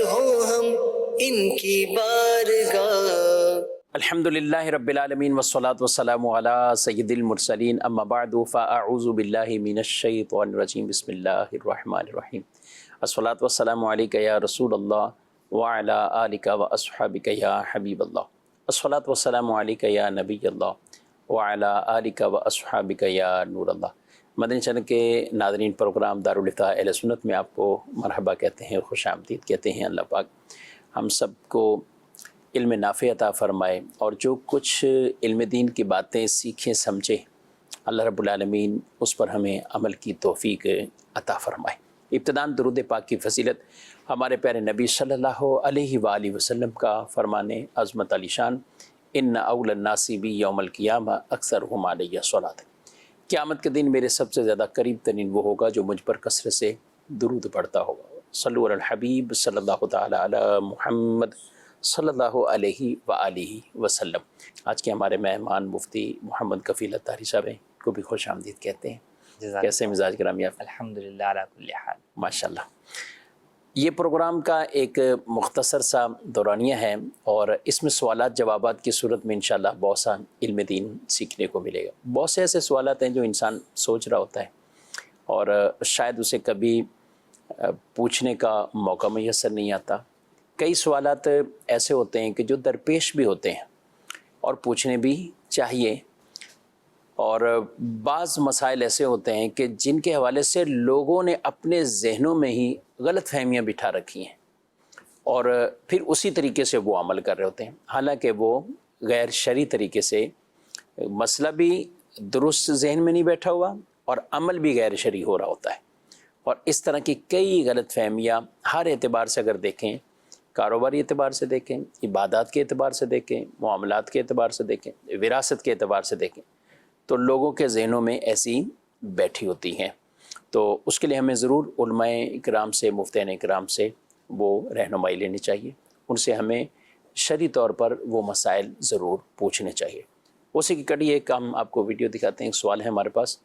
ہوں ہم ان کی بارگاہ. الحمدللہ رب العالمین والصلاة والسلام علی سید المرسلین اما بعد فاعوذ باللہ من الشیطان الرجیم بسم اللہ الرحمن الرحیم. الصلاة والسلام علیک یا رسول اللہ وعلی آلک واصحابک یا حبیب اللہ. الصلاة والسلام علیک یا نبی اللہ وعلی آلک واصحابک یا نور اللہ. مدنی چینل کے ناظرین، پروگرام دارالافتاء اہل سنت میں آپ کو مرحبا کہتے ہیں، خوش آمدید کہتے ہیں. اللہ پاک ہم سب کو علم نافع عطا فرمائے اور جو کچھ علم دین کی باتیں سیکھیں سمجھیں، اللہ رب العالمین اس پر ہمیں عمل کی توفیق عطا فرمائے. ابتداً درود پاک کی فضیلت ہمارے پیارے نبی صلی اللہ علیہ وآلہ وسلم کا فرمان عظمت علی شان، ان اول الناس بی یوم القیامہ اکثرہم علیہ صلاۃ. قیامت کے دن میرے سب سے زیادہ قریب ترین وہ ہوگا جو مجھ پر کثرت سے درود پڑھتا ہوگا. صلو علی الحبیب صلی اللہ تعالی علی محمد صلی اللہ علیہ وآلہ وسلم. آج کے ہمارے مہمان مفتی محمد کفیل اتاری صاحب ہیں، کو بھی خوش آمدید کہتے ہیں. کیسے مزاج گرامی آپ؟ الحمدللہ علی کل حال. ماشاءاللہ. یہ پروگرام کا ایک مختصر سا دورانیہ ہے اور اس میں سوالات جوابات کی صورت میں انشاءاللہ بہت سا علم دین سیکھنے کو ملے گا. بہت سے ایسے سوالات ہیں جو انسان سوچ رہا ہوتا ہے اور شاید اسے کبھی پوچھنے کا موقع میسر نہیں آتا. کئی سوالات ایسے ہوتے ہیں کہ جو درپیش بھی ہوتے ہیں اور پوچھنے بھی چاہیے، اور بعض مسائل ایسے ہوتے ہیں کہ جن کے حوالے سے لوگوں نے اپنے ذہنوں میں ہی غلط فہمیاں بٹھا رکھی ہیں اور پھر اسی طریقے سے وہ عمل کر رہے ہوتے ہیں، حالانکہ وہ غیر شرعی طریقے سے مسئلہ بھی درست ذہن میں نہیں بیٹھا ہوا اور عمل بھی غیر شرعی ہو رہا ہوتا ہے. اور اس طرح کی کئی غلط فہمیاں ہر اعتبار سے اگر دیکھیں، کاروباری اعتبار سے دیکھیں، عبادات کے اعتبار سے دیکھیں، معاملات کے اعتبار سے دیکھیں، وراثت کے اعتبار سے دیکھیں، تو لوگوں کے ذہنوں میں ایسی بیٹھی ہوتی ہیں. تو اس کے لیے ہمیں ضرور علماء اکرام سے، مفتیان اکرام سے وہ رہنمائی لینی چاہیے. ان سے ہمیں شرعی طور پر وہ مسائل ضرور پوچھنے چاہیے. اسی کی کڑی ایک ہم آپ کو ویڈیو دکھاتے ہیں. ایک سوال ہے ہمارے پاس،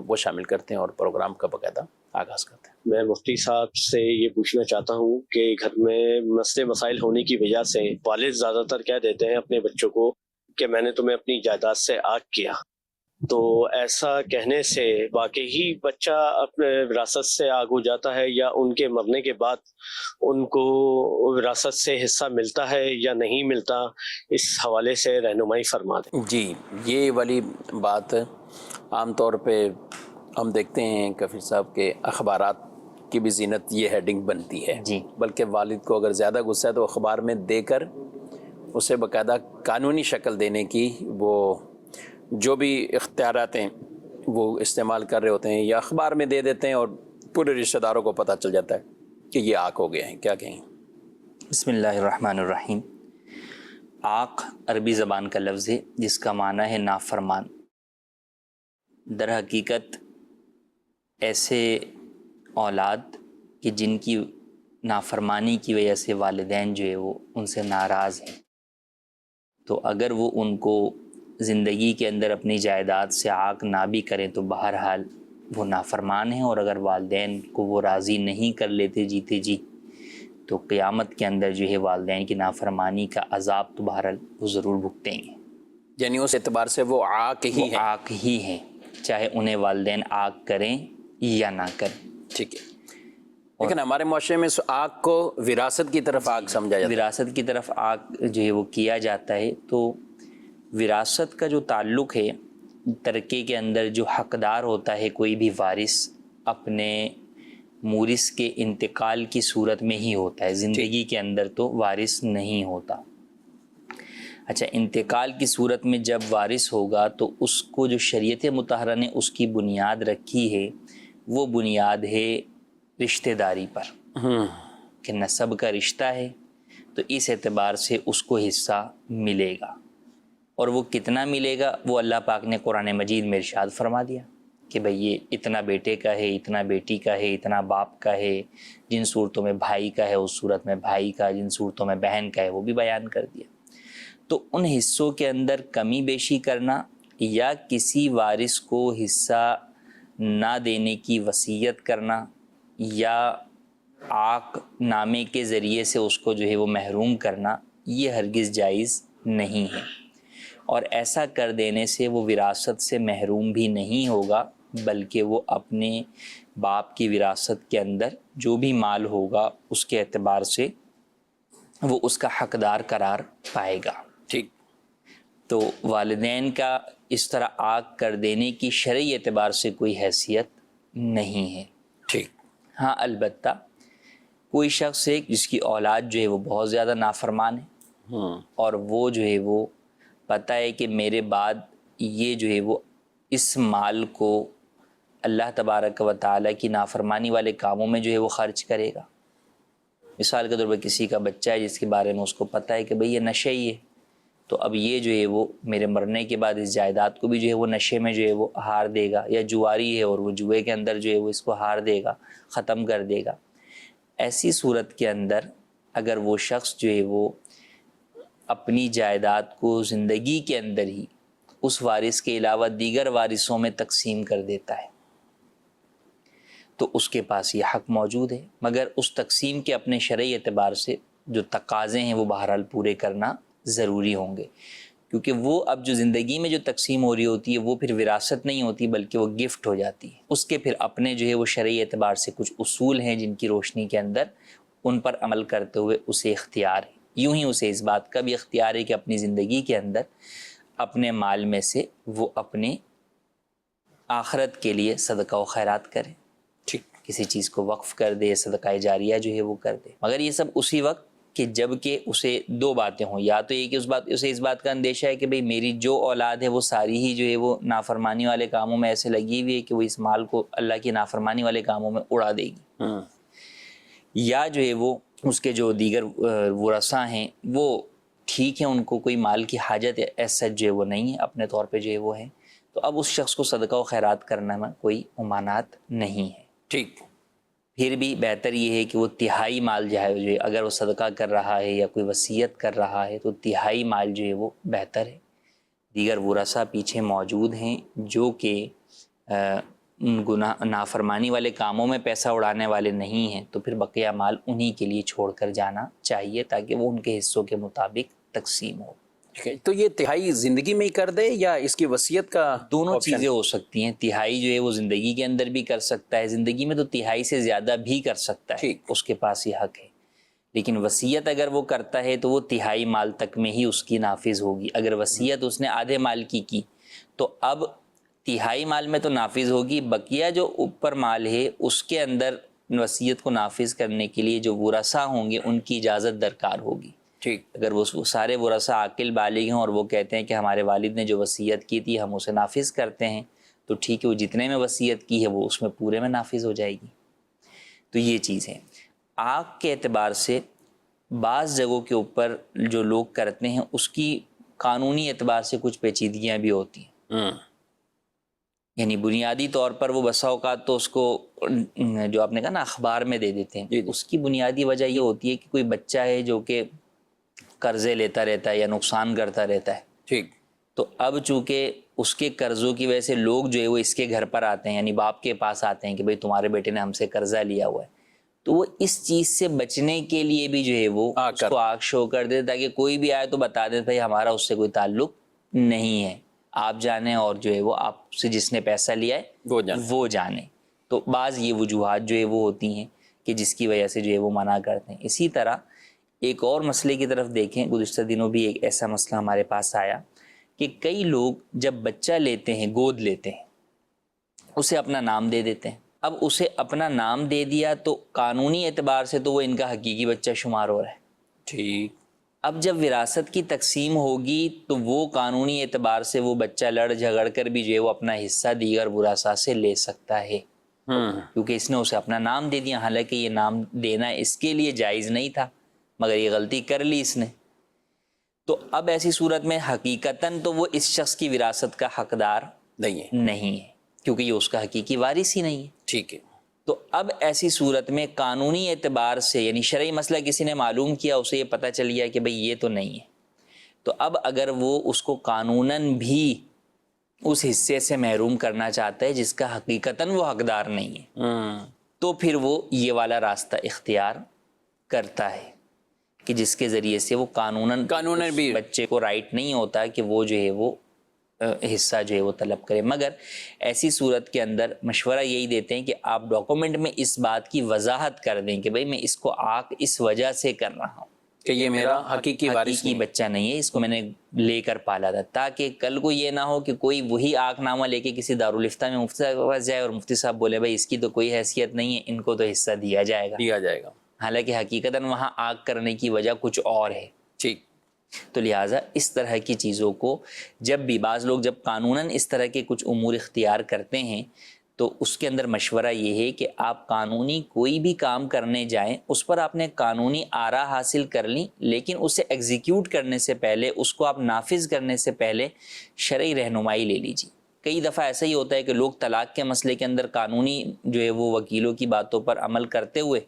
وہ شامل کرتے ہیں اور پروگرام کا باقاعدہ آغاز کرتے ہیں. میں مفتی صاحب سے یہ پوچھنا چاہتا ہوں کہ گھر میں مسئلے مسائل ہونے کی وجہ سے والد زیادہ تر کہہ دیتے ہیں اپنے بچوں کو کہ میں نے تمہیں اپنی جائیداد سے آگ کیا. تو ایسا کہنے سے واقعی ہی بچہ اپنے وراثت سے آگ ہو جاتا ہے یا ان کے مرنے کے بعد ان کو وراثت سے حصہ ملتا ہے یا نہیں ملتا؟ اس حوالے سے رہنمائی فرما دیں. جی، یہ والی بات عام طور پہ ہم دیکھتے ہیں کفیل صاحب کے اخبارات کی بھی زینت یہ ہیڈنگ بنتی ہے. جی. بلکہ والد کو اگر زیادہ غصہ ہے تو اخبار میں دے کر اسے باقاعدہ قانونی شکل دینے کی وہ جو بھی اختیارات ہیں وہ استعمال کر رہے ہوتے ہیں، یا اخبار میں دے دیتے ہیں اور پورے رشتہ داروں کو پتہ چل جاتا ہے کہ یہ آق ہو گئے ہیں. کیا کہیں؟ بسم اللہ الرحمن الرحیم. آق عربی زبان کا لفظ ہے جس کا معنی ہے نافرمان. در حقیقت ایسے اولاد کہ جن کی نافرمانی کی وجہ سے والدین جو ہے وہ ان سے ناراض ہیں، تو اگر وہ ان کو زندگی کے اندر اپنی جائیداد سے عاق نہ بھی کریں تو بہرحال وہ نافرمان ہیں. اور اگر والدین کو وہ راضی نہیں کر لیتے جیتے جی تو قیامت کے اندر جو ہے والدین کی نافرمانی کا عذاب تو بہرحال وہ ضرور بھگتیں گے. یعنی اس اعتبار سے وہ آق ہی وہ ہیں. عاق ہی ہیں، چاہے انہیں والدین عاق کریں یا نہ کریں. ٹھیک ہے. لیکن ہمارے معاشرے میں اس آق کو وراثت کی طرف آق سمجھا جاتا ہے. وراثت کی طرف عاق جو ہے وہ کیا جاتا ہے. تو وراثت کا جو تعلق ہے، ترکے کے اندر جو حقدار ہوتا ہے کوئی بھی وارث اپنے مورث کے انتقال کی صورت میں ہی ہوتا ہے، زندگی کے اندر تو وارث نہیں ہوتا. اچھا، انتقال کی صورت میں جب وارث ہوگا تو اس کو جو شریعت مطہرہ نے اس کی بنیاد رکھی ہے وہ بنیاد ہے رشتہ داری پر، کہ نسب کا رشتہ ہے تو اس اعتبار سے اس کو حصہ ملے گا. اور وہ کتنا ملے گا وہ اللہ پاک نے قرآن مجید میں ارشاد فرما دیا کہ بھئی یہ اتنا بیٹے کا ہے، اتنا بیٹی کا ہے، اتنا باپ کا ہے. جن صورتوں میں بھائی کا ہے اس صورت میں بھائی کا، جن صورتوں میں بہن کا ہے وہ بھی بیان کر دیا. تو ان حصوں کے اندر کمی بیشی کرنا یا کسی وارث کو حصہ نہ دینے کی وصیت کرنا یا عاق نامے کے ذریعے سے اس کو جو ہے وہ محروم کرنا یہ ہرگز جائز نہیں ہے، اور ایسا کر دینے سے وہ وراثت سے محروم بھی نہیں ہوگا، بلکہ وہ اپنے باپ کی وراثت کے اندر جو بھی مال ہوگا اس کے اعتبار سے وہ اس کا حقدار قرار پائے گا۔ ٹھیک۔ تو والدین کا اس طرح عاق کر دینے کی شرعی اعتبار سے کوئی حیثیت نہیں ہے۔ ٹھیک۔ ہاں البتہ کوئی شخص ہے جس کی اولاد جو ہے وہ بہت زیادہ نافرمان ہے، اور وہ جو ہے وہ پتہ ہے کہ میرے بعد یہ جو ہے وہ اس مال کو اللہ تبارک و تعالیٰ کی نافرمانی والے کاموں میں جو ہے وہ خرچ کرے گا۔ مثال کے طور پر کسی کا بچہ ہے جس کے بارے میں اس کو پتہ ہے کہ بھئی یہ نشے ہی ہے، تو اب یہ جو ہے وہ میرے مرنے کے بعد اس جائیداد کو بھی جو ہے وہ نشے میں جو ہے وہ ہار دے گا، یا جواری ہے اور وہ جوئے کے اندر جو ہے وہ اس کو ہار دے گا، ختم کر دے گا۔ ایسی صورت کے اندر اگر وہ شخص جو ہے وہ اپنی جائیداد کو زندگی کے اندر ہی اس وارث کے علاوہ دیگر وارثوں میں تقسیم کر دیتا ہے تو اس کے پاس یہ حق موجود ہے، مگر اس تقسیم کے اپنے شرعی اعتبار سے جو تقاضے ہیں وہ بہرحال پورے کرنا ضروری ہوں گے، کیونکہ وہ اب جو زندگی میں جو تقسیم ہو رہی ہوتی ہے وہ پھر وراثت نہیں ہوتی بلکہ وہ گفٹ ہو جاتی ہے۔ اس کے پھر اپنے جو ہے وہ شرعی اعتبار سے کچھ اصول ہیں جن کی روشنی کے اندر ان پر عمل کرتے ہوئے اسے اختیار ہے۔ یوں ہی اسے اس بات کا بھی اختیار ہے کہ اپنی زندگی کے اندر اپنے مال میں سے وہ اپنے آخرت کے لیے صدقہ و خیرات کرے، ٹھیک۔ کسی چیز کو وقف کر دے، صدقہ جاریہ جو ہے وہ کر دے، مگر یہ سب اسی وقت کہ جب کہ اسے دو باتیں ہوں، یا تو یہ کہ اسے اس بات کا اندیشہ ہے کہ بھئی میری جو اولاد ہے وہ ساری ہی جو ہے وہ نافرمانی والے کاموں میں ایسے لگی ہوئی ہے کہ وہ اس مال کو اللہ کی نافرمانی والے کاموں میں اڑا دے گی، یا جو ہے وہ اس کے جو دیگر ورثاء ہیں وہ ٹھیک ہیں، ان کو کوئی مال کی حاجت ایسا جو ہے وہ نہیں ہے، اپنے طور پہ جو ہے وہ ہے، تو اب اس شخص کو صدقہ و خیرات کرنے میں کوئی ممانعت نہیں ہے۔ ٹھیک۔ پھر بھی بہتر یہ ہے کہ وہ تہائی مال جو ہے اگر وہ صدقہ کر رہا ہے یا کوئی وصیت کر رہا ہے تو تہائی مال جو ہے وہ بہتر ہے۔ دیگر ورثاء پیچھے موجود ہیں جو کہ گناہ نافرمانی والے کاموں میں پیسہ اڑانے والے نہیں ہیں، تو پھر بقیہ مال انہی کے لیے چھوڑ کر جانا چاہیے تاکہ وہ ان کے حصوں کے مطابق تقسیم ہو۔ تو یہ تہائی زندگی میں ہی کر دے یا اس کی وصیت کا دونوں option؟ چیزیں ہو سکتی ہیں، تہائی جو ہے وہ زندگی کے اندر بھی کر سکتا ہے، زندگی میں تو تہائی سے زیادہ بھی کر سکتا ہے، ٹھیک۔ اس کے پاس یہ حق ہے، لیکن وصیت اگر وہ کرتا ہے تو وہ تہائی مال تک میں ہی اس کی نافذ ہوگی۔ اگر وصیت اس نے آدھے مال کی تو اب تہائی مال میں تو نافذ ہوگی، بقیہ جو اوپر مال ہے اس کے اندر وصیت کو نافذ کرنے کے لیے جو ورثاء ہوں گے ان کی اجازت درکار ہوگی۔ ٹھیک۔ اگر وہ سارے ورثاء عاقل بالغ ہیں اور وہ کہتے ہیں کہ ہمارے والد نے جو وصیت کی تھی ہم اسے نافذ کرتے ہیں، تو ٹھیک ہے، وہ جتنے میں وصیت کی ہے وہ اس میں پورے میں نافذ ہو جائے گی۔ تو یہ چیز ہے۔ عاق کے اعتبار سے بعض جگہوں کے اوپر جو لوگ کرتے ہیں اس کی قانونی اعتبار سے کچھ پیچیدگیاں بھی ہوتی ہیں، یعنی بنیادی طور پر وہ بسا اوقات تو اس کو جو آپ نے کہا نا اخبار میں دے دیتے ہیں، اس کی بنیادی وجہ یہ ہوتی ہے کہ کوئی بچہ ہے جو کہ قرضے لیتا رہتا ہے یا نقصان کرتا رہتا ہے، ٹھیک۔ تو اب چونکہ اس کے قرضوں کی وجہ سے لوگ جو ہے وہ اس کے گھر پر آتے ہیں، یعنی باپ کے پاس آتے ہیں کہ بھئی تمہارے بیٹے نے ہم سے قرضہ لیا ہوا ہے، تو وہ اس چیز سے بچنے کے لیے بھی جو ہے وہ اس کو آگ شو کر دے تاکہ کوئی بھی آئے تو بتا دے بھئی ہمارا اس سے کوئی تعلق نہیں ہے، آپ جانیں اور جو ہے وہ آپ سے جس نے پیسہ لیا ہے وہ جانے۔ تو بعض یہ وجوہات جو ہے وہ ہوتی ہیں کہ جس کی وجہ سے جو ہے وہ منع کرتے ہیں۔ اسی طرح ایک اور مسئلے کی طرف دیکھیں، گزشتہ دنوں بھی ایک ایسا مسئلہ ہمارے پاس آیا کہ کئی لوگ جب بچہ لیتے ہیں، گود لیتے ہیں، اسے اپنا نام دے دیتے ہیں۔ اب اسے اپنا نام دے دیا تو قانونی اعتبار سے تو وہ ان کا حقیقی بچہ شمار ہو رہا ہے، ٹھیک۔ اب جب وراثت کی تقسیم ہوگی تو وہ قانونی اعتبار سے وہ بچہ لڑ جھگڑ کر بھی جو ہے وہ اپنا حصہ دیگر ورثاء سے لے سکتا ہے، کیونکہ اس نے اسے اپنا نام دے دیا، حالانکہ یہ نام دینا اس کے لیے جائز نہیں تھا مگر یہ غلطی کر لی اس نے۔ تو اب ایسی صورت میں حقیقتاً تو وہ اس شخص کی وراثت کا حقدار نہیں ہے کیونکہ یہ اس کا حقیقی وارث ہی نہیں ہے۔ ٹھیک ہے۔ تو اب ایسی صورت میں قانونی اعتبار سے، یعنی شرعی مسئلہ کسی نے معلوم کیا، اسے یہ پتہ چل گیا کہ بھئی یہ تو نہیں ہے، تو اب اگر وہ اس کو قانوناً بھی اس حصے سے محروم کرنا چاہتا ہے جس کا حقیقتاً وہ حقدار نہیں ہے، تو پھر وہ یہ والا راستہ اختیار کرتا ہے کہ جس کے ذریعے سے وہ قانوناً بھی بچے کو رائٹ نہیں ہوتا کہ وہ جو ہے وہ حصہ جو ہے وہ طلب کرے. مگر ایسی صورت کے اندر مشورہ یہی دیتے ہیں کہ آپ ڈاکومنٹ میں اس بات کی وضاحت کر دیں کہ بھئی میں اس کو آنکھ اس وجہ سے کر رہا ہوں کہ یہ میرا حقیقی وارث نہیں، بچہ نہیں ہے، اس کو میں نے لے کر پالا تھا، تاکہ کل کو یہ نہ ہو کہ کوئی وہی آنکھ نامہ لے کے کسی دارالفتہ میں مفتی صاحب کے پاس جائے اور مفتی صاحب بولے بھائی اس کی تو کوئی حیثیت نہیں ہے، ان کو تو حصہ دیا جائے گا، حالانکہ حقیقتاً وہاں آنکھ کرنے کی وجہ کچھ اور ہے. ٹھیک. تو لہٰذا اس طرح کی چیزوں کو جب بھی بعض لوگ جب قانوناً اس طرح کے کچھ امور اختیار کرتے ہیں تو اس کے اندر مشورہ یہ ہے کہ آپ قانونی کوئی بھی کام کرنے جائیں اس پر آپ نے قانونی آراء حاصل کر لیں، لیکن اسے ایگزیکیوٹ کرنے سے پہلے، اس کو آپ نافذ کرنے سے پہلے شرعی رہنمائی لے لیجیے. کئی دفعہ ایسا ہی ہوتا ہے کہ لوگ طلاق کے مسئلے کے اندر قانونی جو ہے وہ وکیلوں کی باتوں پر عمل کرتے ہوئے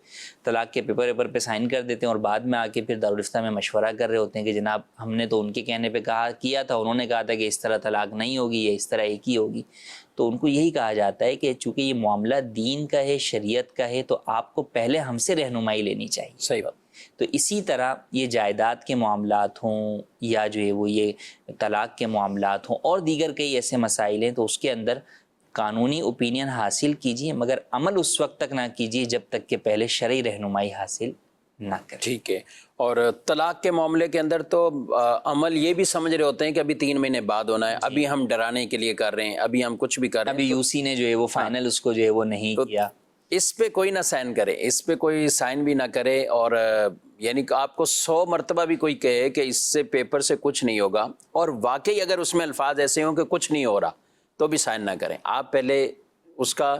طلاق کے پیپر پہ سائن کر دیتے ہیں اور بعد میں آ کے پھر دارالفتہ میں مشورہ کر رہے ہوتے ہیں کہ جناب ہم نے تو ان کے کہنے پہ کیا تھا، انہوں نے کہا تھا کہ اس طرح طلاق نہیں ہوگی یا اس طرح ایک ہی ہوگی. تو ان کو یہی کہا جاتا ہے کہ چونکہ یہ معاملہ دین کا ہے، شریعت کا ہے، تو آپ کو پہلے ہم سے رہنمائی لینی چاہیے. صحیح بات. تو اسی طرح یہ جائیداد کے معاملات ہوں یا جو ہے وہ یہ طلاق کے معاملات ہوں اور دیگر کئی ایسے مسائل ہیں، تو اس کے اندر قانونی اوپینین حاصل کیجیے، مگر عمل اس وقت تک نہ کیجیے جب تک کہ پہلے شرعی رہنمائی حاصل نہ کریں. ٹھیک ہے. اور طلاق کے معاملے کے اندر تو عمل یہ بھی سمجھ رہے ہوتے ہیں کہ ابھی 3 مہینے بعد ہونا ہے، ابھی ہم ڈرانے کے لیے کر رہے ہیں، ابھی ہم کچھ بھی کر رہے ہیں. ابھی یو سی نے جو ہے وہ فائنل اس کو جو ہے وہ نہیں کیا، اس پہ کوئی نہ سائن کرے، اس پہ کوئی سائن بھی نہ کرے. اور یعنی کہ آپ کو 100 مرتبہ بھی کوئی کہے کہ اس سے پیپر سے کچھ نہیں ہوگا اور واقعی اگر اس میں الفاظ ایسے ہوں کہ کچھ نہیں ہو رہا تو بھی سائن نہ کریں. آپ پہلے اس کا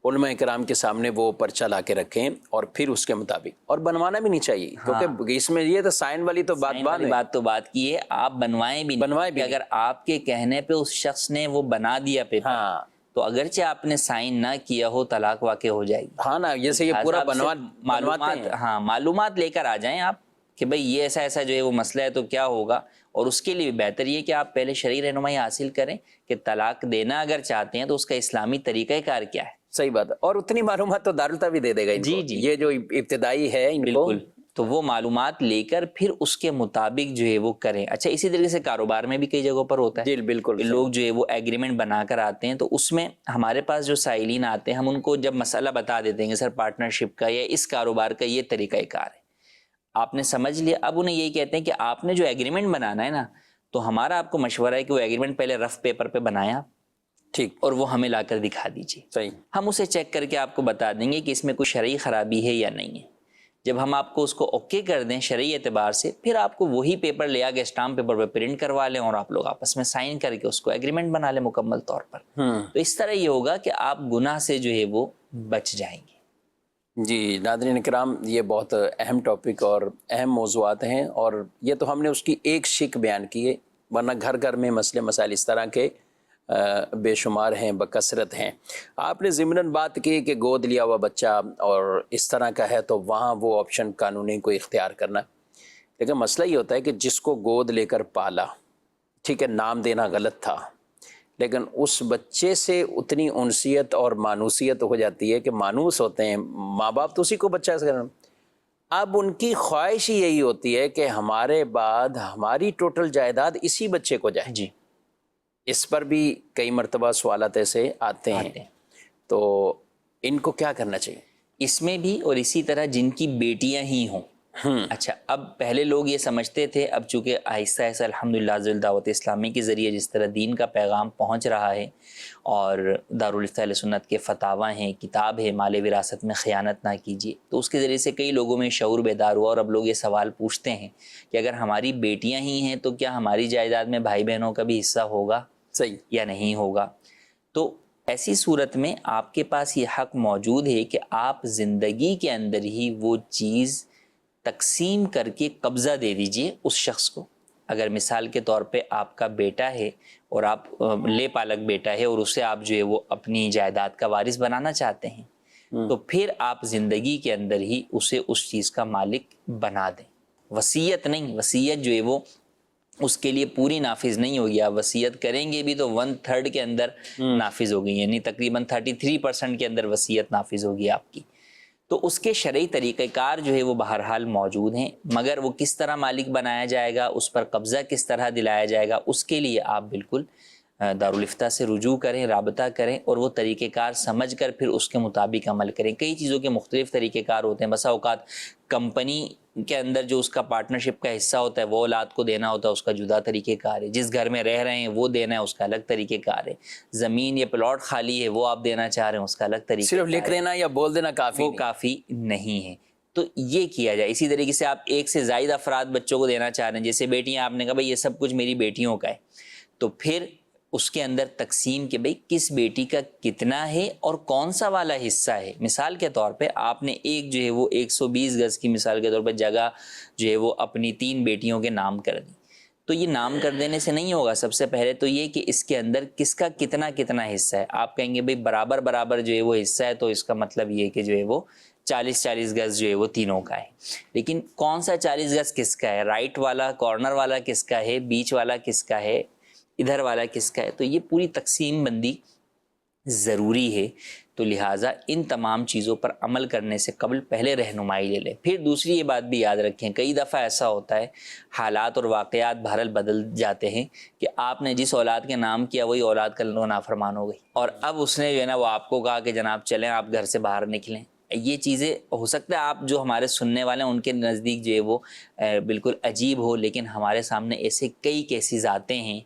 علماء کرام کے سامنے وہ پرچہ لا کے رکھیں اور پھر اس کے مطابق، اور بنوانا بھی نہیں چاہیے کیونکہ اس میں یہ تو سائن والی تو بات کی ہے، آپ بنوائیں بھی اگر آپ کے کہنے پہ اس شخص نے وہ بنا دیا پیپر تو اگرچہ آپ نے سائن نہ کیا ہو طلاق واقع ہو جائے گی. ہاں نا، جیسے یہ پورا معلومات لے کر آ جائیں آپ کہ بھئی یہ ایسا جو ہے وہ مسئلہ ہے تو کیا ہوگا، اور اس کے لیے بہتر یہ کہ آپ پہلے شرعی رہنمائی حاصل کریں کہ طلاق دینا اگر چاہتے ہیں تو اس کا اسلامی طریقہ کار کیا ہے. صحیح بات ہے. اور اتنی معلومات تو دارالفتہ بھی دے دے گا. جی یہ جو ابتدائی ہے بالکل، تو وہ معلومات لے کر پھر اس کے مطابق جو ہے وہ کریں. اچھا، اسی طریقے سے کاروبار میں بھی کئی جگہوں پر ہوتا ہے. جی بالکل. لوگ جو ہے وہ ایگریمنٹ بنا کر آتے ہیں تو اس میں ہمارے پاس جو سائلین آتے ہیں ہم ان کو جب مسئلہ بتا دیتے ہیں کہ سر پارٹنرشپ کا یا اس کاروبار کا یہ طریقہ کار ہے، آپ نے سمجھ لیا. اب انہیں یہی کہتے ہیں کہ آپ نے جو ایگریمنٹ بنانا ہے نا، تو ہمارا آپ کو مشورہ ہے کہ وہ ایگریمنٹ پہلے رف پیپر پہ بنایا، ٹھیک، اور وہ ہمیں لا کر دکھا دیجیے. صحیح. ہم اسے چیک کر کے آپ کو بتا دیں گے کہ اس میں کوئی شرعی خرابی ہے یا نہیں ہے. جب ہم آپ کو اس کو اوکے کر دیں شرعی اعتبار سے، پھر آپ کو وہی پیپر لے آگے اسٹامپ پیپر پہ پرنٹ کروا لیں اور آپ لوگ آپس میں سائن کر کے اس کو ایگریمنٹ بنا لیں مکمل طور پر. تو اس طرح یہ ہوگا کہ آپ گناہ سے جو ہے وہ بچ جائیں گے. جی ناظرین کرام، یہ بہت اہم ٹاپک اور اہم موضوعات ہیں، اور یہ تو ہم نے اس کی ایک شک بیان کی ہے، ورنہ گھر گھر میں مسئلے مسائل اس طرح کے بے شمار ہیں، بکثرت ہیں. آپ نے ضمناً بات کی کہ گود لیا ہوا بچہ اور اس طرح کا ہے تو وہاں وہ آپشن قانونی کو اختیار کرنا. لیکن مسئلہ یہ ہوتا ہے کہ جس کو گود لے کر پالا، ٹھیک ہے نام دینا غلط تھا، لیکن اس بچے سے اتنی انسیت اور مانوسیت ہو جاتی ہے کہ مانوس ہوتے ہیں ماں باپ، تو اسی کو بچہ ایسا کرنا. اب ان کی خواہش ہی یہی ہوتی ہے کہ ہمارے بعد ہماری ٹوٹل جائیداد اسی بچے کو جائے. جی، اس پر بھی کئی مرتبہ سوالات ایسے آتے ہیں، تو ان کو کیا کرنا چاہیے؟ اس میں بھی اور اسی طرح جن کی بیٹیاں ہی ہوں. اچھا، اب پہلے لوگ یہ سمجھتے تھے، اب چونکہ آہستہ آہستہ الحمدللہ دعوت اسلامی کے ذریعے جس طرح دین کا پیغام پہنچ رہا ہے اور دارالفتہ اہل سنت کے فتاویٰ ہیں، کتاب ہے مال وراثت میں خیانت نہ کیجیے، تو اس کے ذریعے سے کئی لوگوں میں شعور بیدار ہوا، اور اب لوگ یہ سوال پوچھتے ہیں کہ اگر ہماری بیٹیاں ہی ہیں تو کیا ہماری جائیداد میں بھائی بہنوں کا بھی حصہ ہوگا صحیح یا نہیں ہوگا؟ تو ایسی صورت میں آپ کے پاس یہ حق موجود ہے کہ آپ زندگی کے اندر ہی وہ چیز تقسیم کر کے قبضہ دے دیجئے اس شخص کو. اگر مثال کے طور پہ آپ کا بیٹا ہے اور آپ لے پالک بیٹا ہے اور اسے آپ جو ہے وہ اپنی جائیداد کا وارث بنانا چاہتے ہیں، تو پھر آپ زندگی کے اندر ہی اسے اس چیز کا مالک بنا دیں. وصیت نہیں، وصیت جو ہے وہ اس کے لیے پوری نافذ نہیں ہوگی. آپ وصیت کریں گے بھی تو 1/3 کے اندر نافذ ہوگی، یعنی تقریباً 33% کے اندر وصیت نافذ ہوگی آپ کی. تو اس کے شرعی طریقہ کار جو ہے وہ بہرحال موجود ہیں، مگر وہ کس طرح مالک بنایا جائے گا، اس پر قبضہ کس طرح دلایا جائے گا، اس کے لیے آپ بالکل دارالفتہ سے رجوع کریں، رابطہ کریں اور وہ طریقہ کار سمجھ کر پھر اس کے مطابق عمل کریں۔ کئی چیزوں کے مختلف طریقہ کار ہوتے ہیں، بسا اوقات کمپنی کے اندر جو اس کا پارٹنرشپ کا حصہ ہوتا ہے وہ اولاد کو دینا ہوتا ہے، اس کا جدا طریقہ کار ہے، جس گھر میں رہ رہے ہیں وہ دینا ہے، اس کا الگ طریقہ کار ہے، زمین یا پلاٹ خالی ہے وہ آپ دینا چاہ رہے ہیں، اس کا الگ طریقہ صرف کار لکھ ہے۔ دینا یا بول دینا کافی وہ نہیں۔ کافی نہیں ہے، تو یہ کیا جائے۔ اسی طریقے سے آپ ایک سے زائد افراد بچوں کو دینا چاہ رہے ہیں، جیسے بیٹیاں، آپ نے کہا بھائی یہ سب کچھ میری بیٹیوں کا ہے، تو پھر اس کے اندر تقسیم کہ بھئی کس بیٹی کا کتنا ہے اور کون سا والا حصہ ہے۔ مثال کے طور پہ آپ نے ایک جو ہے وہ 120 گز کی مثال کے طور پہ جگہ جو ہے وہ اپنی 3 بیٹیوں کے نام کر دی، تو یہ نام کر دینے سے نہیں ہوگا۔ سب سے پہلے تو یہ کہ اس کے اندر کس کا کتنا کتنا حصہ ہے۔ آپ کہیں گے بھئی برابر برابر جو ہے وہ حصہ ہے، تو اس کا مطلب یہ کہ جو ہے وہ 40 گز جو ہے وہ تینوں کا ہے، لیکن کون سا 40 گز کس کا ہے، رائٹ والا، کارنر والا کس کا ہے، بیچ والا کس کا ہے، ادھر والا کس کا ہے، تو یہ پوری تقسیم بندی ضروری ہے۔ تو لہٰذا ان تمام چیزوں پر عمل کرنے سے قبل پہلے رہنمائی لے لیں۔ پھر دوسری یہ بات بھی یاد رکھیں، کئی دفعہ ایسا ہوتا ہے حالات اور واقعات بہرحال بدل جاتے ہیں کہ آپ نے جس اولاد کے نام کیا وہی اولاد کل کو نافرمان ہو گئی، اور اب اس نے جو ہے نا وہ آپ کو کہا کہ جناب چلیں آپ گھر سے باہر نکلیں۔ یہ چیزیں ہو سکتا ہے آپ جو ہمارے سننے والے ہیں ان کے نزدیک جو ہے وہ بالکل عجیب ہو، لیکن ہمارے سامنے ایسے کئی کیسز آتے ہیں